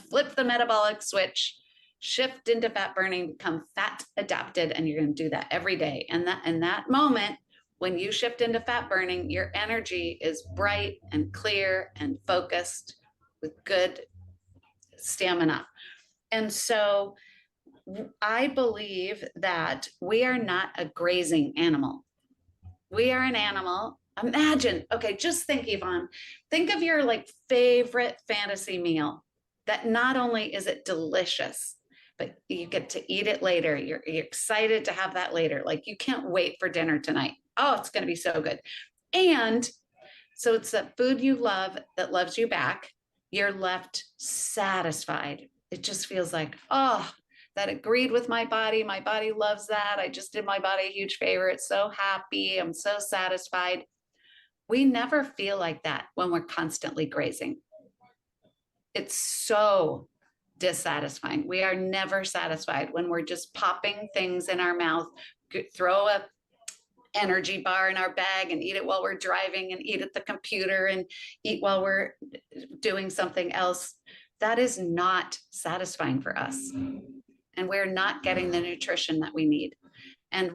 flip the metabolic switch, shift into fat burning, become fat adapted. And you're going to do that every day. And that moment, when you shift into fat burning, your energy is bright and clear and focused with good stamina. And so I believe that we are not a grazing animal. We are an animal. Imagine, okay, just think, Yvonne, think of your favorite fantasy meal that not only is it delicious, but you get to eat it later. You're excited to have that later. Like you can't wait for dinner tonight. Oh, it's going to be so good. And so it's that food you love that loves you back. You're left satisfied. It just feels like, oh, that agreed with my body. My body loves that. I just did my body a huge favor. It's so happy. I'm so satisfied. We never feel like that when we're constantly grazing. It's so dissatisfying. We are never satisfied when we're just popping things in our mouth, throw a energy bar in our bag and eat it while we're driving and eat at the computer and eat while we're doing something else. That is not satisfying for us. And we're not getting the nutrition that we need. And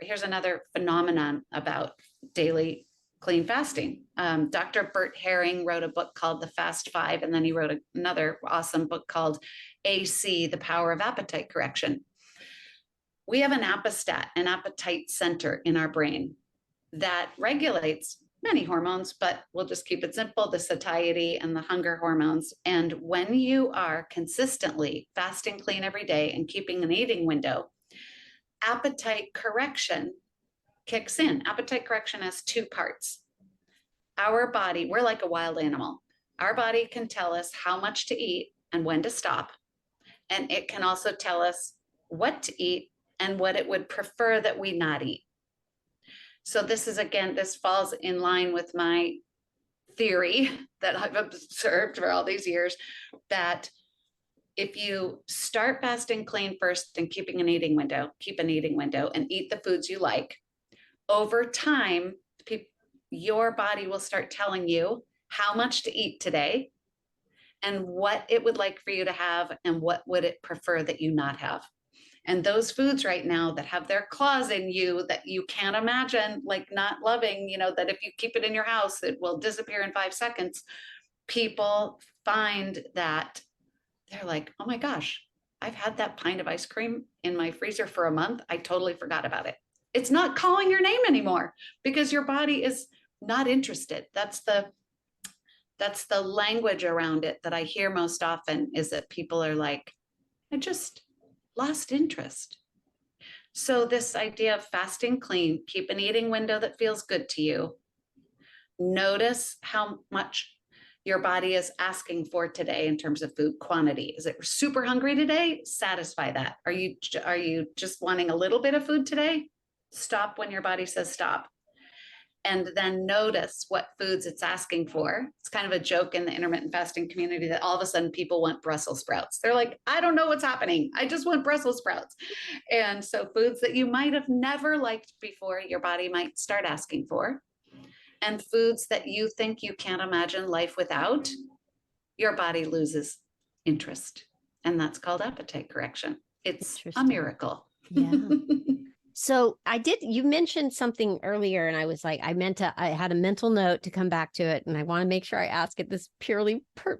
here's another phenomenon about daily clean fasting. Dr. Bert Herring wrote a book called The Fast Five, and then he wrote another awesome book called AC, The Power of Appetite Correction. We have an apostat, an appetite center in our brain that regulates many hormones, but we'll just keep it simple, the satiety and the hunger hormones. And when you are consistently fasting clean every day and keeping an eating window, appetite correction kicks in. Appetite correction has two parts. Our body, we're like a wild animal. Our body can tell us how much to eat and when to stop. And it can also tell us what to eat and what it would prefer that we not eat. So this falls in line with my theory that I've observed for all these years, that if you start fasting clean first and keep an eating window and eat the foods you like, over time, your body will start telling you how much to eat today and what it would like for you to have and what would it prefer that you not have. And those foods right now that have their claws in you that you can't imagine, like not loving, that if you keep it in your house, it will disappear in 5 seconds. People find that they're like, oh my gosh, I've had that pint of ice cream in my freezer for a month. I totally forgot about it. It's not calling your name anymore because your body is not interested. That's the language around it that I hear most often, is that people are like, I just lost interest. So this idea of fasting clean, keep an eating window that feels good to you. Notice how much your body is asking for today in terms of food quantity. Is it super hungry today? Satisfy that. Are you just wanting a little bit of food today? Stop when your body says stop. And then notice what foods it's asking for. It's kind of a joke in the intermittent fasting community that all of a sudden people want Brussels sprouts. They're like, I don't know what's happening. I just want Brussels sprouts. And so foods that you might have never liked before, your body might start asking for. And foods that you think you can't imagine life without, your body loses interest. And that's called appetite correction. It's a miracle. Yeah. So you mentioned something earlier and I was like, I had a mental note to come back to it and I want to make sure I ask it this purely for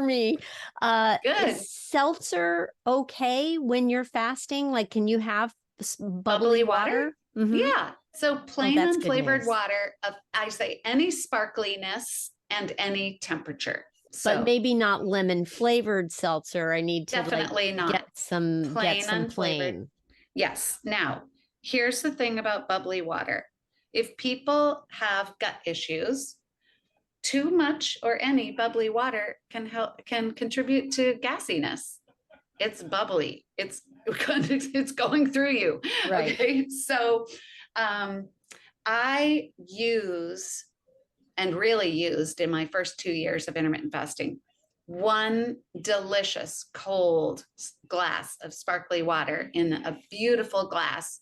me. Good. Is seltzer okay when you're fasting? Like, can you have bubbly water? Mm-hmm. Yeah. So plain unflavored water of, I say, any sparkliness and any temperature. So, but maybe not lemon flavored seltzer. I need to definitely not get some plain. Yes. Now, here's the thing about bubbly water. If people have gut issues, too much or any bubbly water can contribute to gassiness. It's bubbly. It's going through you. Right. Okay. So I use and really used in my first 2 years of intermittent fasting one delicious cold glass of sparkly water in a beautiful glass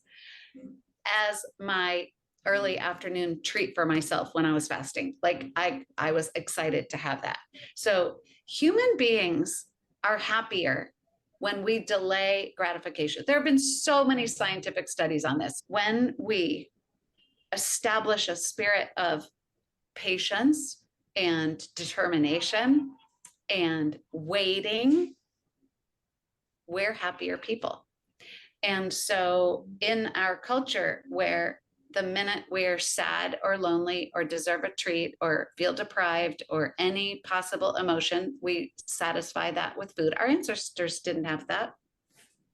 as my early afternoon treat for myself when I was fasting. Like I was excited to have that. So human beings are happier when we delay gratification. There have been so many scientific studies on this. When we establish a spirit of patience and determination and waiting, we're happier people. And so in our culture, where the minute we're sad or lonely or deserve a treat or feel deprived or any possible emotion, we satisfy that with food. Our ancestors didn't have that.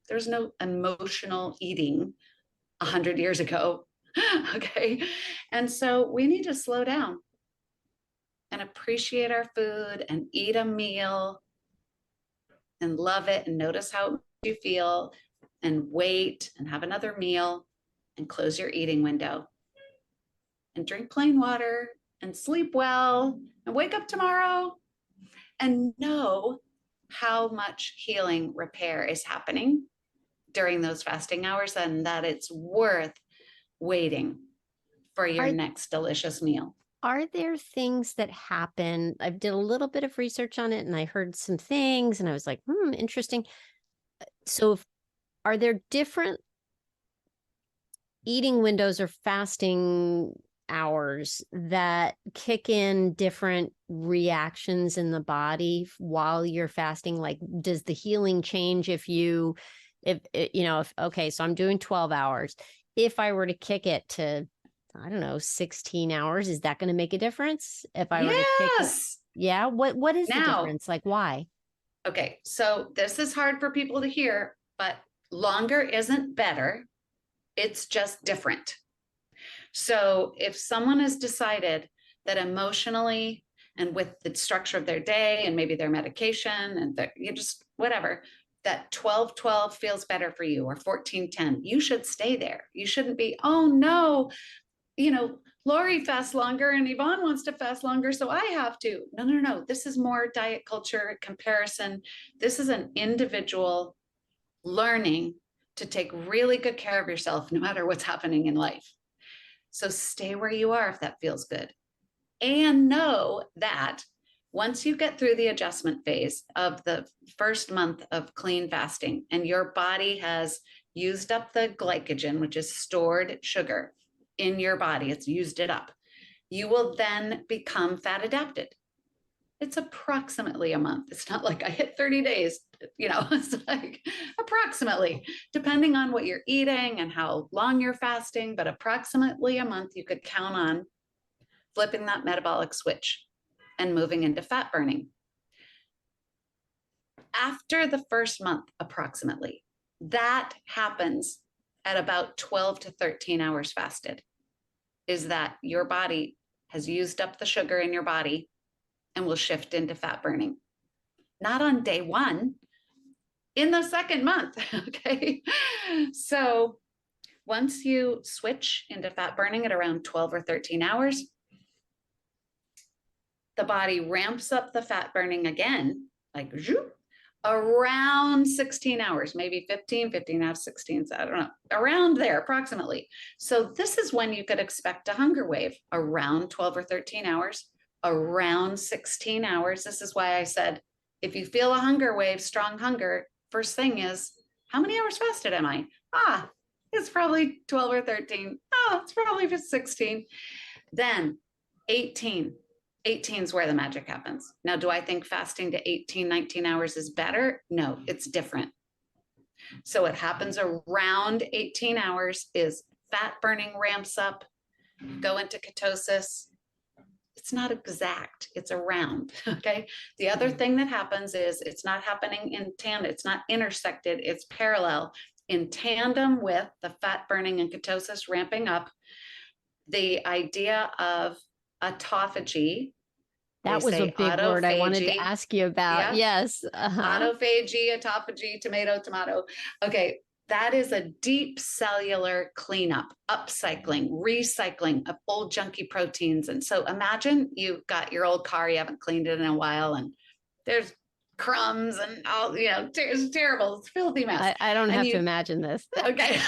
There's no emotional eating 100 years ago. Okay. And so we need to slow down and appreciate our food and eat a meal and love it and notice how you feel and wait and have another meal and close your eating window and drink plain water and sleep well and wake up tomorrow and know how much healing repair is happening during those fasting hours and that it's worth waiting for your Are next delicious meal. are there things that happen? I did a little bit of research on it and I heard some things and I was like, interesting. So are there different eating windows or fasting hours that kick in different reactions in the body while you're fasting? Like, does the healing change if okay, so I'm doing 12 hours. If I were to kick it to, I don't know, 16 hours, is that going to make a difference? If I were to kick it, Yes. yeah, what is the Now, difference? Like, why? okay, so this is hard for people to hear, but longer isn't better. It's just different. So if someone has decided that emotionally and with the structure of their day and maybe their medication and you just whatever, that 12-12 feels better for you or 14-10, you should stay there. You shouldn't be, oh no, Laurie fasts longer and Yvonne wants to fast longer, so I have to. No, no, no. This is more diet culture comparison. This is an individual learning to take really good care of yourself no matter what's happening in life. So stay where you are if that feels good. And know that once you get through the adjustment phase of the first month of clean fasting and your body has used up the glycogen, which is stored sugar in your body, it's used it up, you will then become fat adapted. It's approximately a month. It's not like I hit 30 days, it's like approximately, depending on what you're eating and how long you're fasting, but approximately a month you could count on flipping that metabolic switch and moving into fat burning. After the first month, approximately, that happens at about 12 to 13 hours fasted, is that your body has used up the sugar in your body and will shift into fat burning. Not on day one, in the second month. Okay. So once you switch into fat burning at around 12 or 13 hours, the body ramps up the fat burning again, like around 16 hours, maybe 15 hours, 16, I don't know, around there approximately. So this is when you could expect a hunger wave around 12 or 13 hours, around 16 hours. This is why I said, if you feel a hunger wave, strong hunger, first thing is, how many hours fasted am I? It's probably 12 or 13. It's probably 16. Then 18. 18 is where the magic happens. Now, do I think fasting to 18, 19 hours is better? No, it's different. So what happens around 18 hours is fat burning ramps up, go into ketosis. It's not exact, it's around, okay? The other thing that happens is it's not happening in tandem, it's not intersected, it's parallel. In tandem with the fat burning and ketosis ramping up, the idea of autophagy. That was a big word I wanted to ask you about. Yeah. Yes. Autophagy, autophagy, tomato. Okay. That is a deep cellular cleanup, upcycling, recycling of old junky proteins. And so imagine you've got your old car, you haven't cleaned it in a while, and there's crumbs and all, it's terrible. It's a filthy mess. I don't have to imagine this. Okay.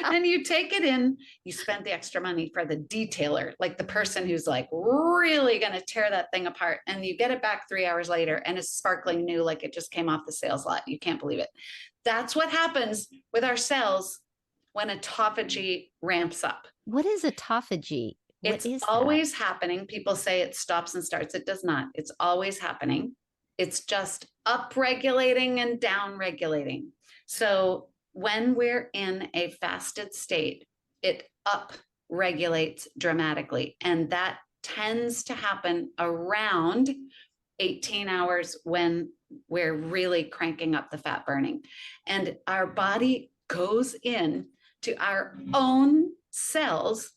And you take it in, you spend the extra money for the detailer, like the person who's like really going to tear that thing apart. And you get it back 3 hours later and it's sparkling new, like it just came off the sales lot. You can't believe it. That's what happens with our cells when autophagy ramps up. What is autophagy? It's always happening. People say it stops and starts. It does not. It's always happening. It's just up-regulating and down-regulating. So when we're in a fasted state, it up-regulates dramatically. And that tends to happen around 18 hours when we're really cranking up the fat burning. And our body goes in to our own cells,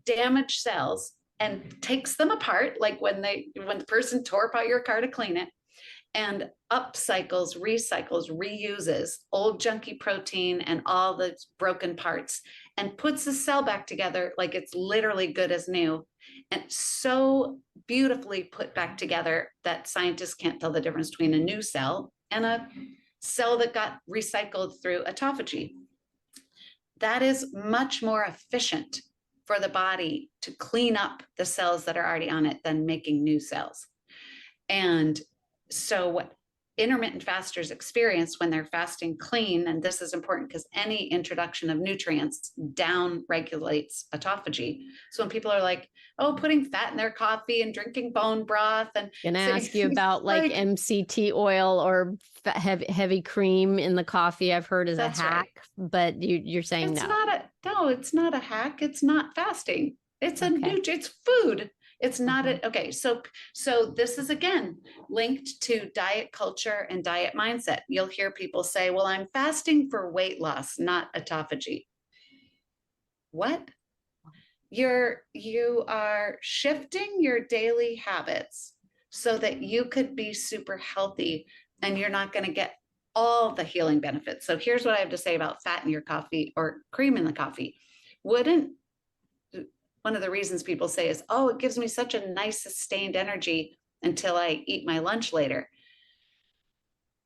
damaged cells, and takes them apart, like when the person tore apart your car to clean it, and upcycles, recycles, reuses old junky protein and all the broken parts, and puts the cell back together like it's literally good as new, and so beautifully put back together that scientists can't tell the difference between a new cell and a cell that got recycled through autophagy. That is much more efficient for the body to clean up the cells that are already on it than making new cells. And so what intermittent fasters experience when they're fasting clean, and this is important because any introduction of nutrients down regulates autophagy. So when people are like, oh, putting fat in their coffee and drinking bone broth, and gonna ask you about like MCT oil or heavy cream in the coffee, I've heard is a hack, right. But you're saying it's not a hack. It's not fasting. It's it's food. It's not okay. So this is again linked to diet culture and diet mindset. You'll hear people say, well, I'm fasting for weight loss, not autophagy. What? You are shifting your daily habits so that you could be super healthy, and you're not going to get all the healing benefits. So here's what I have to say about fat in your coffee or cream in the coffee. One of the reasons people say is, oh, it gives me such a nice sustained energy until I eat my lunch later.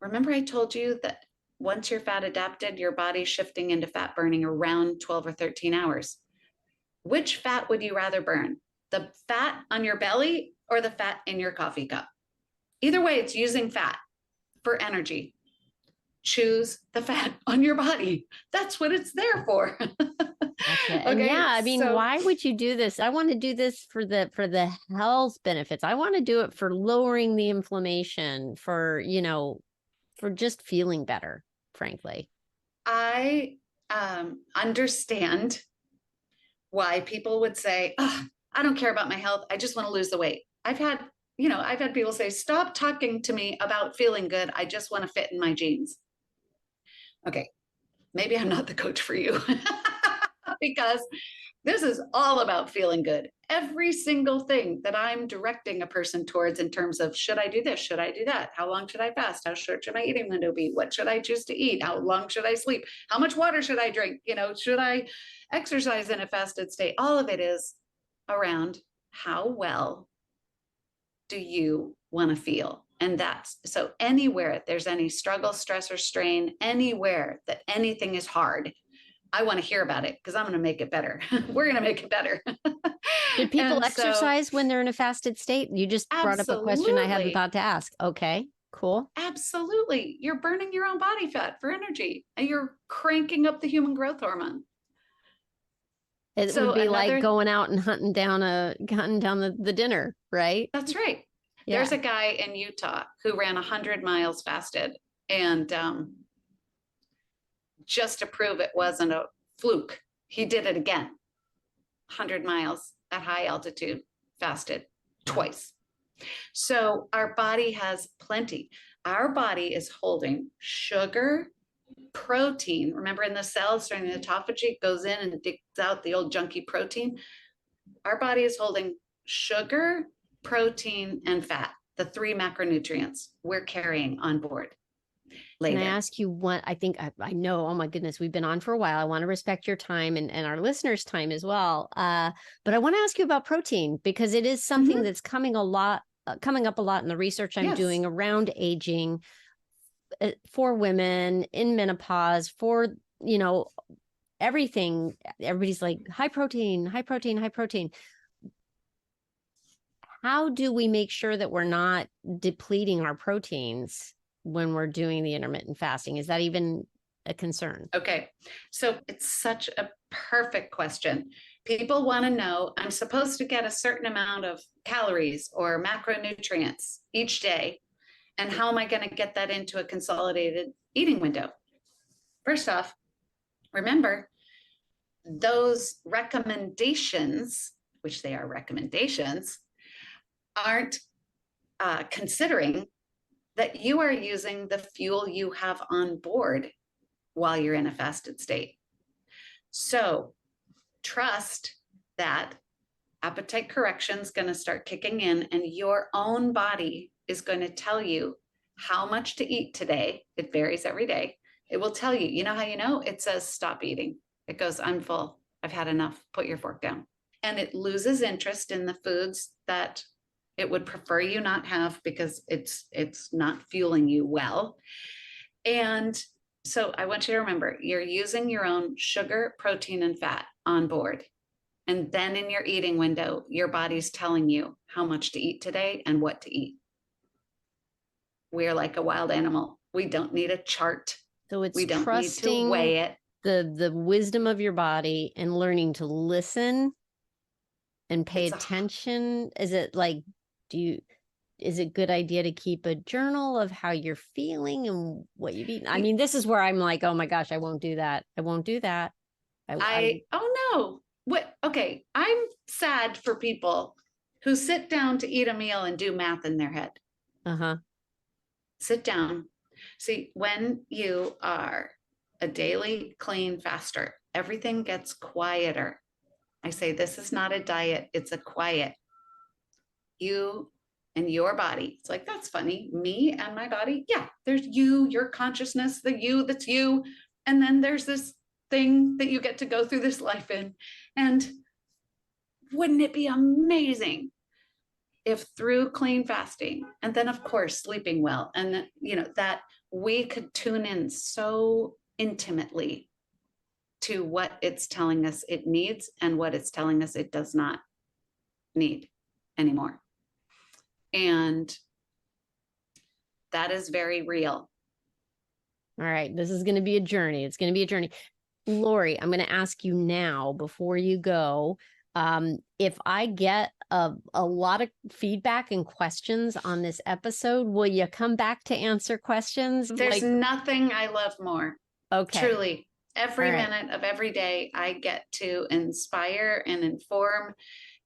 Remember I told you that once you're fat adapted, your body's shifting into fat burning around 12 or 13 hours. Which fat would you rather burn? The fat on your belly or the fat in your coffee cup? Either way, it's using fat for energy. Choose the fat on your body. That's what it's there for. Gotcha. And yeah, I mean, why would you do this? I want to do this for the health benefits. I want to do it for lowering the inflammation, for just feeling better, frankly. I understand why people would say, oh, I don't care about my health. I just want to lose the weight. I've had people say, stop talking to me about feeling good. I just want to fit in my jeans. Okay, maybe I'm not the coach for you because this is all about feeling good. Every single thing that I'm directing a person towards in terms of, should I do this? Should I do that? How long should I fast? How short should my eating window be? What should I choose to eat? How long should I sleep? How much water should I drink? Should I exercise in a fasted state? All of it is around how well do you want to feel? And that's so anywhere there's any struggle, stress, or strain, anywhere that anything is hard, I want to hear about it because I'm going to make it better. We're going to make it better. Did people exercise when they're in a fasted state? You just brought up a question I hadn't thought to ask. Okay, cool. Absolutely. You're burning your own body fat for energy, and you're cranking up the human growth hormone. It would be like going out and hunting down the dinner, right? That's right. Yeah. There's a guy in Utah who ran 100 miles fasted, and just to prove it wasn't a fluke, he did it again. 100 miles at high altitude, fasted twice. So our body has plenty. Our body is holding sugar, protein. Remember, in the cells during the autophagy, it goes in and digs out the old junky protein. Our body is holding sugar, protein, and fat, the three macronutrients we're carrying on board. Later. Can I ask you one? I think I know, oh my goodness, we've been on for a while. I want to respect your time and our listeners' time as well. But I want to ask you about protein, because it is something that's coming up a lot in the research I'm doing around aging, for women in menopause, for, everything. Everybody's like, high protein, high protein, high protein. How do we make sure that we're not depleting our proteins when we're doing the intermittent fasting? Is that even a concern? Okay. So it's such a perfect question. People want to know, I'm supposed to get a certain amount of calories or macronutrients each day. And how am I going to get that into a consolidated eating window? First off, remember, those recommendations, which they are recommendations, aren't considering that you are using the fuel you have on board while you're in a fasted state. So trust that appetite correction is going to start kicking in, and your own body is going to tell you how much to eat today. It varies every day. It will tell you. You know how you know? It says stop eating. It goes, I'm full. I've had enough. Put your fork down. And it loses interest in the foods that it would prefer you not have because it's not fueling you well. And so I want you to remember, you're using your own sugar, protein, and fat on board. And then in your eating window, your body's telling you how much to eat today and what to eat. We're like a wild animal. We don't need a chart. So it's we don't need to trusting weigh it. the wisdom of your body and learning to listen and pay attention. Is it like, is it a good idea to keep a journal of how you're feeling and what you've eaten? I mean, this is where I'm like, oh my gosh, I won't do that. I won't do that. Oh no. What? Okay. I'm sad for people who sit down to eat a meal and do math in their head. Uh-huh. Sit down. See, when you are a daily clean faster, everything gets quieter. I say, this is not a diet. It's a quiet. You and your body. It's like, that's funny. Me and my body. Yeah. There's you, your consciousness, the you that's you. And then there's this thing that you get to go through this life in. And wouldn't it be amazing if through clean fasting, and then of course sleeping well, and that we could tune in so intimately to what it's telling us it needs and what it's telling us it does not need anymore. And that is very real. All right. This is going to be a journey. It's going to be a journey. Laurie, I'm going to ask you now before you go, if I get a lot of feedback and questions on this episode, will you come back to answer questions? There's nothing I love more. Okay. Truly. Every minute of every day, I get to inspire and inform,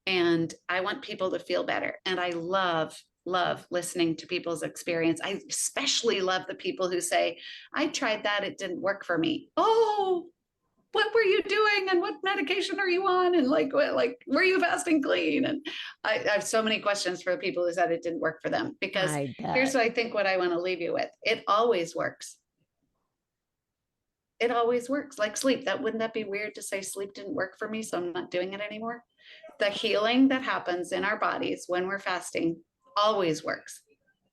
and I want people to feel better. And I love listening to people's experience. I especially love the people who say, I tried that, it didn't work for me. Oh, what were you doing? And what medication are you on? And were you fasting clean? And I have so many questions for the people who said it didn't work for them, because here's what I want to leave you with. It always works. It always works. Like sleep. Wouldn't that be weird to say sleep didn't work for me, so I'm not doing it anymore? The healing that happens in our bodies when we're fasting always works.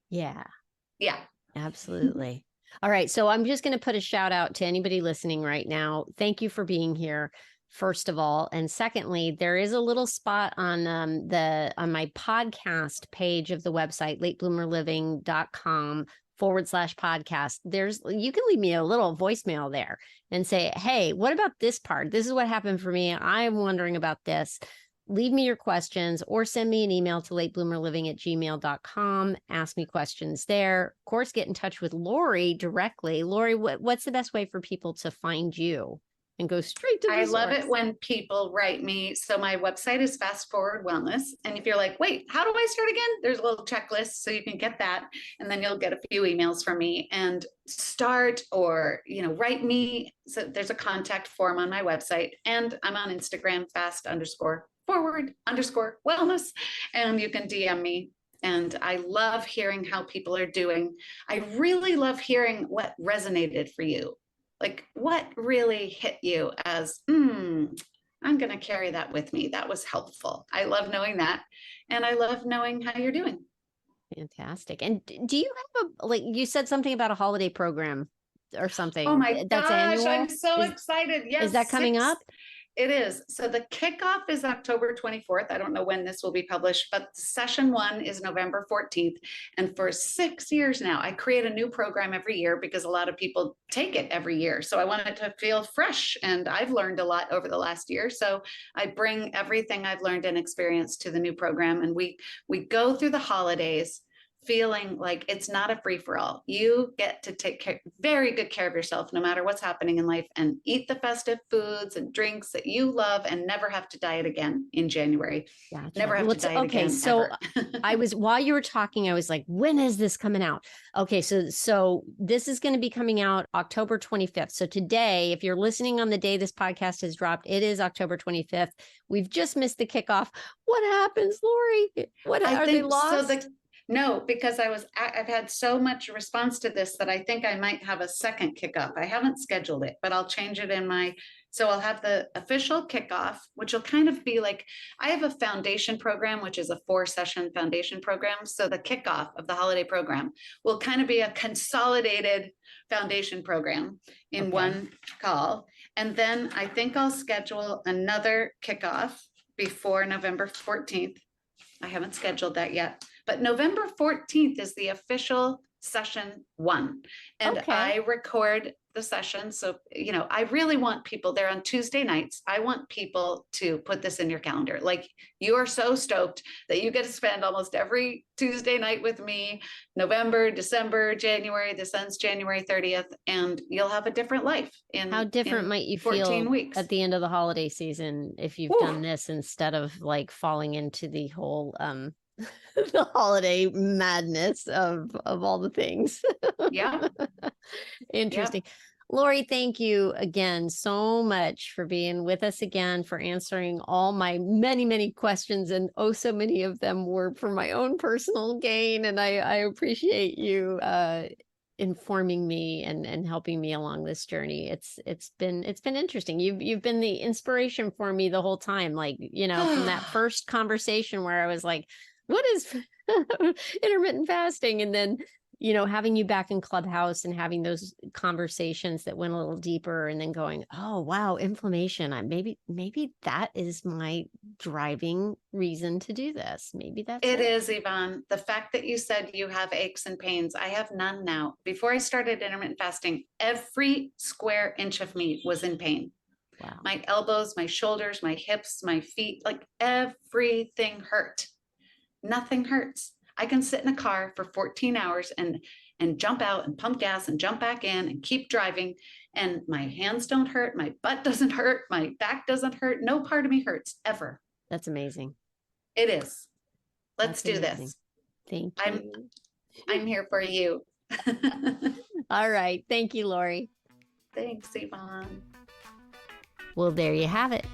Yeah. Yeah. Absolutely. All right. So I'm just going to put a shout out to anybody listening right now. Thank you for being here, first of all. And secondly, there is a little spot on my podcast page of the website, latebloomerliving.com/podcast. You can leave me a little voicemail there and say, hey, what about this part? This is what happened for me. I'm wondering about this. Leave me your questions or send me an email to latebloomerliving@gmail.com. Ask me questions there. Of course, get in touch with Laurie directly. Laurie, what's the best way for people to find you and go straight to the source? I love it when people write me. So my website is Fast Forward Wellness. And if you're like, wait, how do I start again? There's a little checklist so you can get that. And then you'll get a few emails from me and start, or, write me. So there's a contact form on my website, and I'm on Instagram, fast_forward_wellness. And you can DM me. And I love hearing how people are doing. I really love hearing what resonated for you. Like, what really hit you as, I'm going to carry that with me. That was helpful. I love knowing that. And I love knowing how you're doing. Fantastic. And do you have you said something about a holiday program or something? Oh my gosh, annual? I'm so excited. Yes. Is that coming up? It is. So the kickoff is October 24th. I don't know when this will be published, but session 1 is November 14th. And for 6 years now, I create a new program every year because a lot of people take it every year. So I want it to feel fresh. And I've learned a lot over the last year. So I bring everything I've learned and experienced to the new program. And we go through the holidays feeling like it's not a free for all. You get to take very good care of yourself no matter what's happening in life, and eat the festive foods and drinks that you love and never have to diet again in January. Gotcha. Never have to diet again. So ever. while you were talking, I was like, when is this coming out? Okay. So this is going to be coming out October 25th. So today, if you're listening on the day this podcast has dropped, it is October 25th. We've just missed the kickoff. What happens, Laurie? Are they lost? No, because I've had so much response to this that I think I might have a second kickoff. I haven't scheduled it, but I'll change it so I'll have the official kickoff, which will kind of be like, I have a foundation program, which is a 4-session foundation program. So the kickoff of the holiday program will kind of be a consolidated foundation program in one call. And then I think I'll schedule another kickoff before November 14th. I haven't scheduled that yet, but November 14th is the official session 1. And I record the session. So, I really want people there on Tuesday nights. I want people to put this in your calendar. Like, you are so stoked that you get to spend almost every Tuesday night with me, November, December, January. This ends January 30th, and you'll have a different life. How different might you 14 feel weeks at the end of the holiday season if you've done this instead of like falling into the whole the holiday madness of all the things? Yeah. Interesting. Yeah. Laurie, thank you again so much for being with us again, for answering all my many, many questions. And oh, so many of them were for my own personal gain. And I appreciate you informing me and helping me along this journey. It's been interesting. You've been the inspiration for me the whole time. Like, from that first conversation where I was like, what is intermittent fasting? And then, having you back in Clubhouse and having those conversations that went a little deeper, and then going, oh, wow, inflammation. Maybe that is my driving reason to do this. Maybe that's it. It is, Yvonne. The fact that you said you have aches and pains, I have none now. Before I started intermittent fasting, every square inch of me was in pain. Wow. My elbows, my shoulders, my hips, my feet, like everything hurt. Nothing hurts. I can sit in a car for 14 hours and jump out and pump gas and jump back in and keep driving. And my hands don't hurt. My butt doesn't hurt. My back doesn't hurt. No part of me hurts ever. That's amazing. It is. Let's do this. Thank you. I'm here for you. All right. Thank you, Laurie. Thanks, Yvonne. Well, there you have it.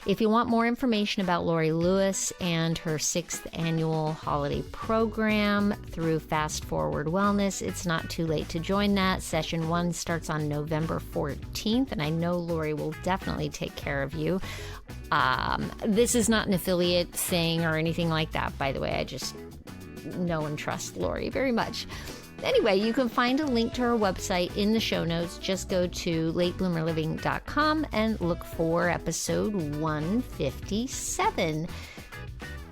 If you want more information about Laurie Lewis and her 6th annual holiday program through Fast Forward Wellness, it's not too late to join that. Session 1 starts on November 14th, and I know Laurie will definitely take care of you. This is not an affiliate thing or anything like that, by the way. I just know and trust Laurie very much. Anyway, you can find a link to her website in the show notes. Just go to latebloomerliving.com and look for episode 157.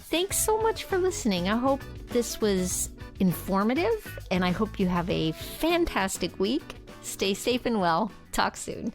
Thanks so much for listening. I hope this was informative, and I hope you have a fantastic week. Stay safe and well. Talk soon.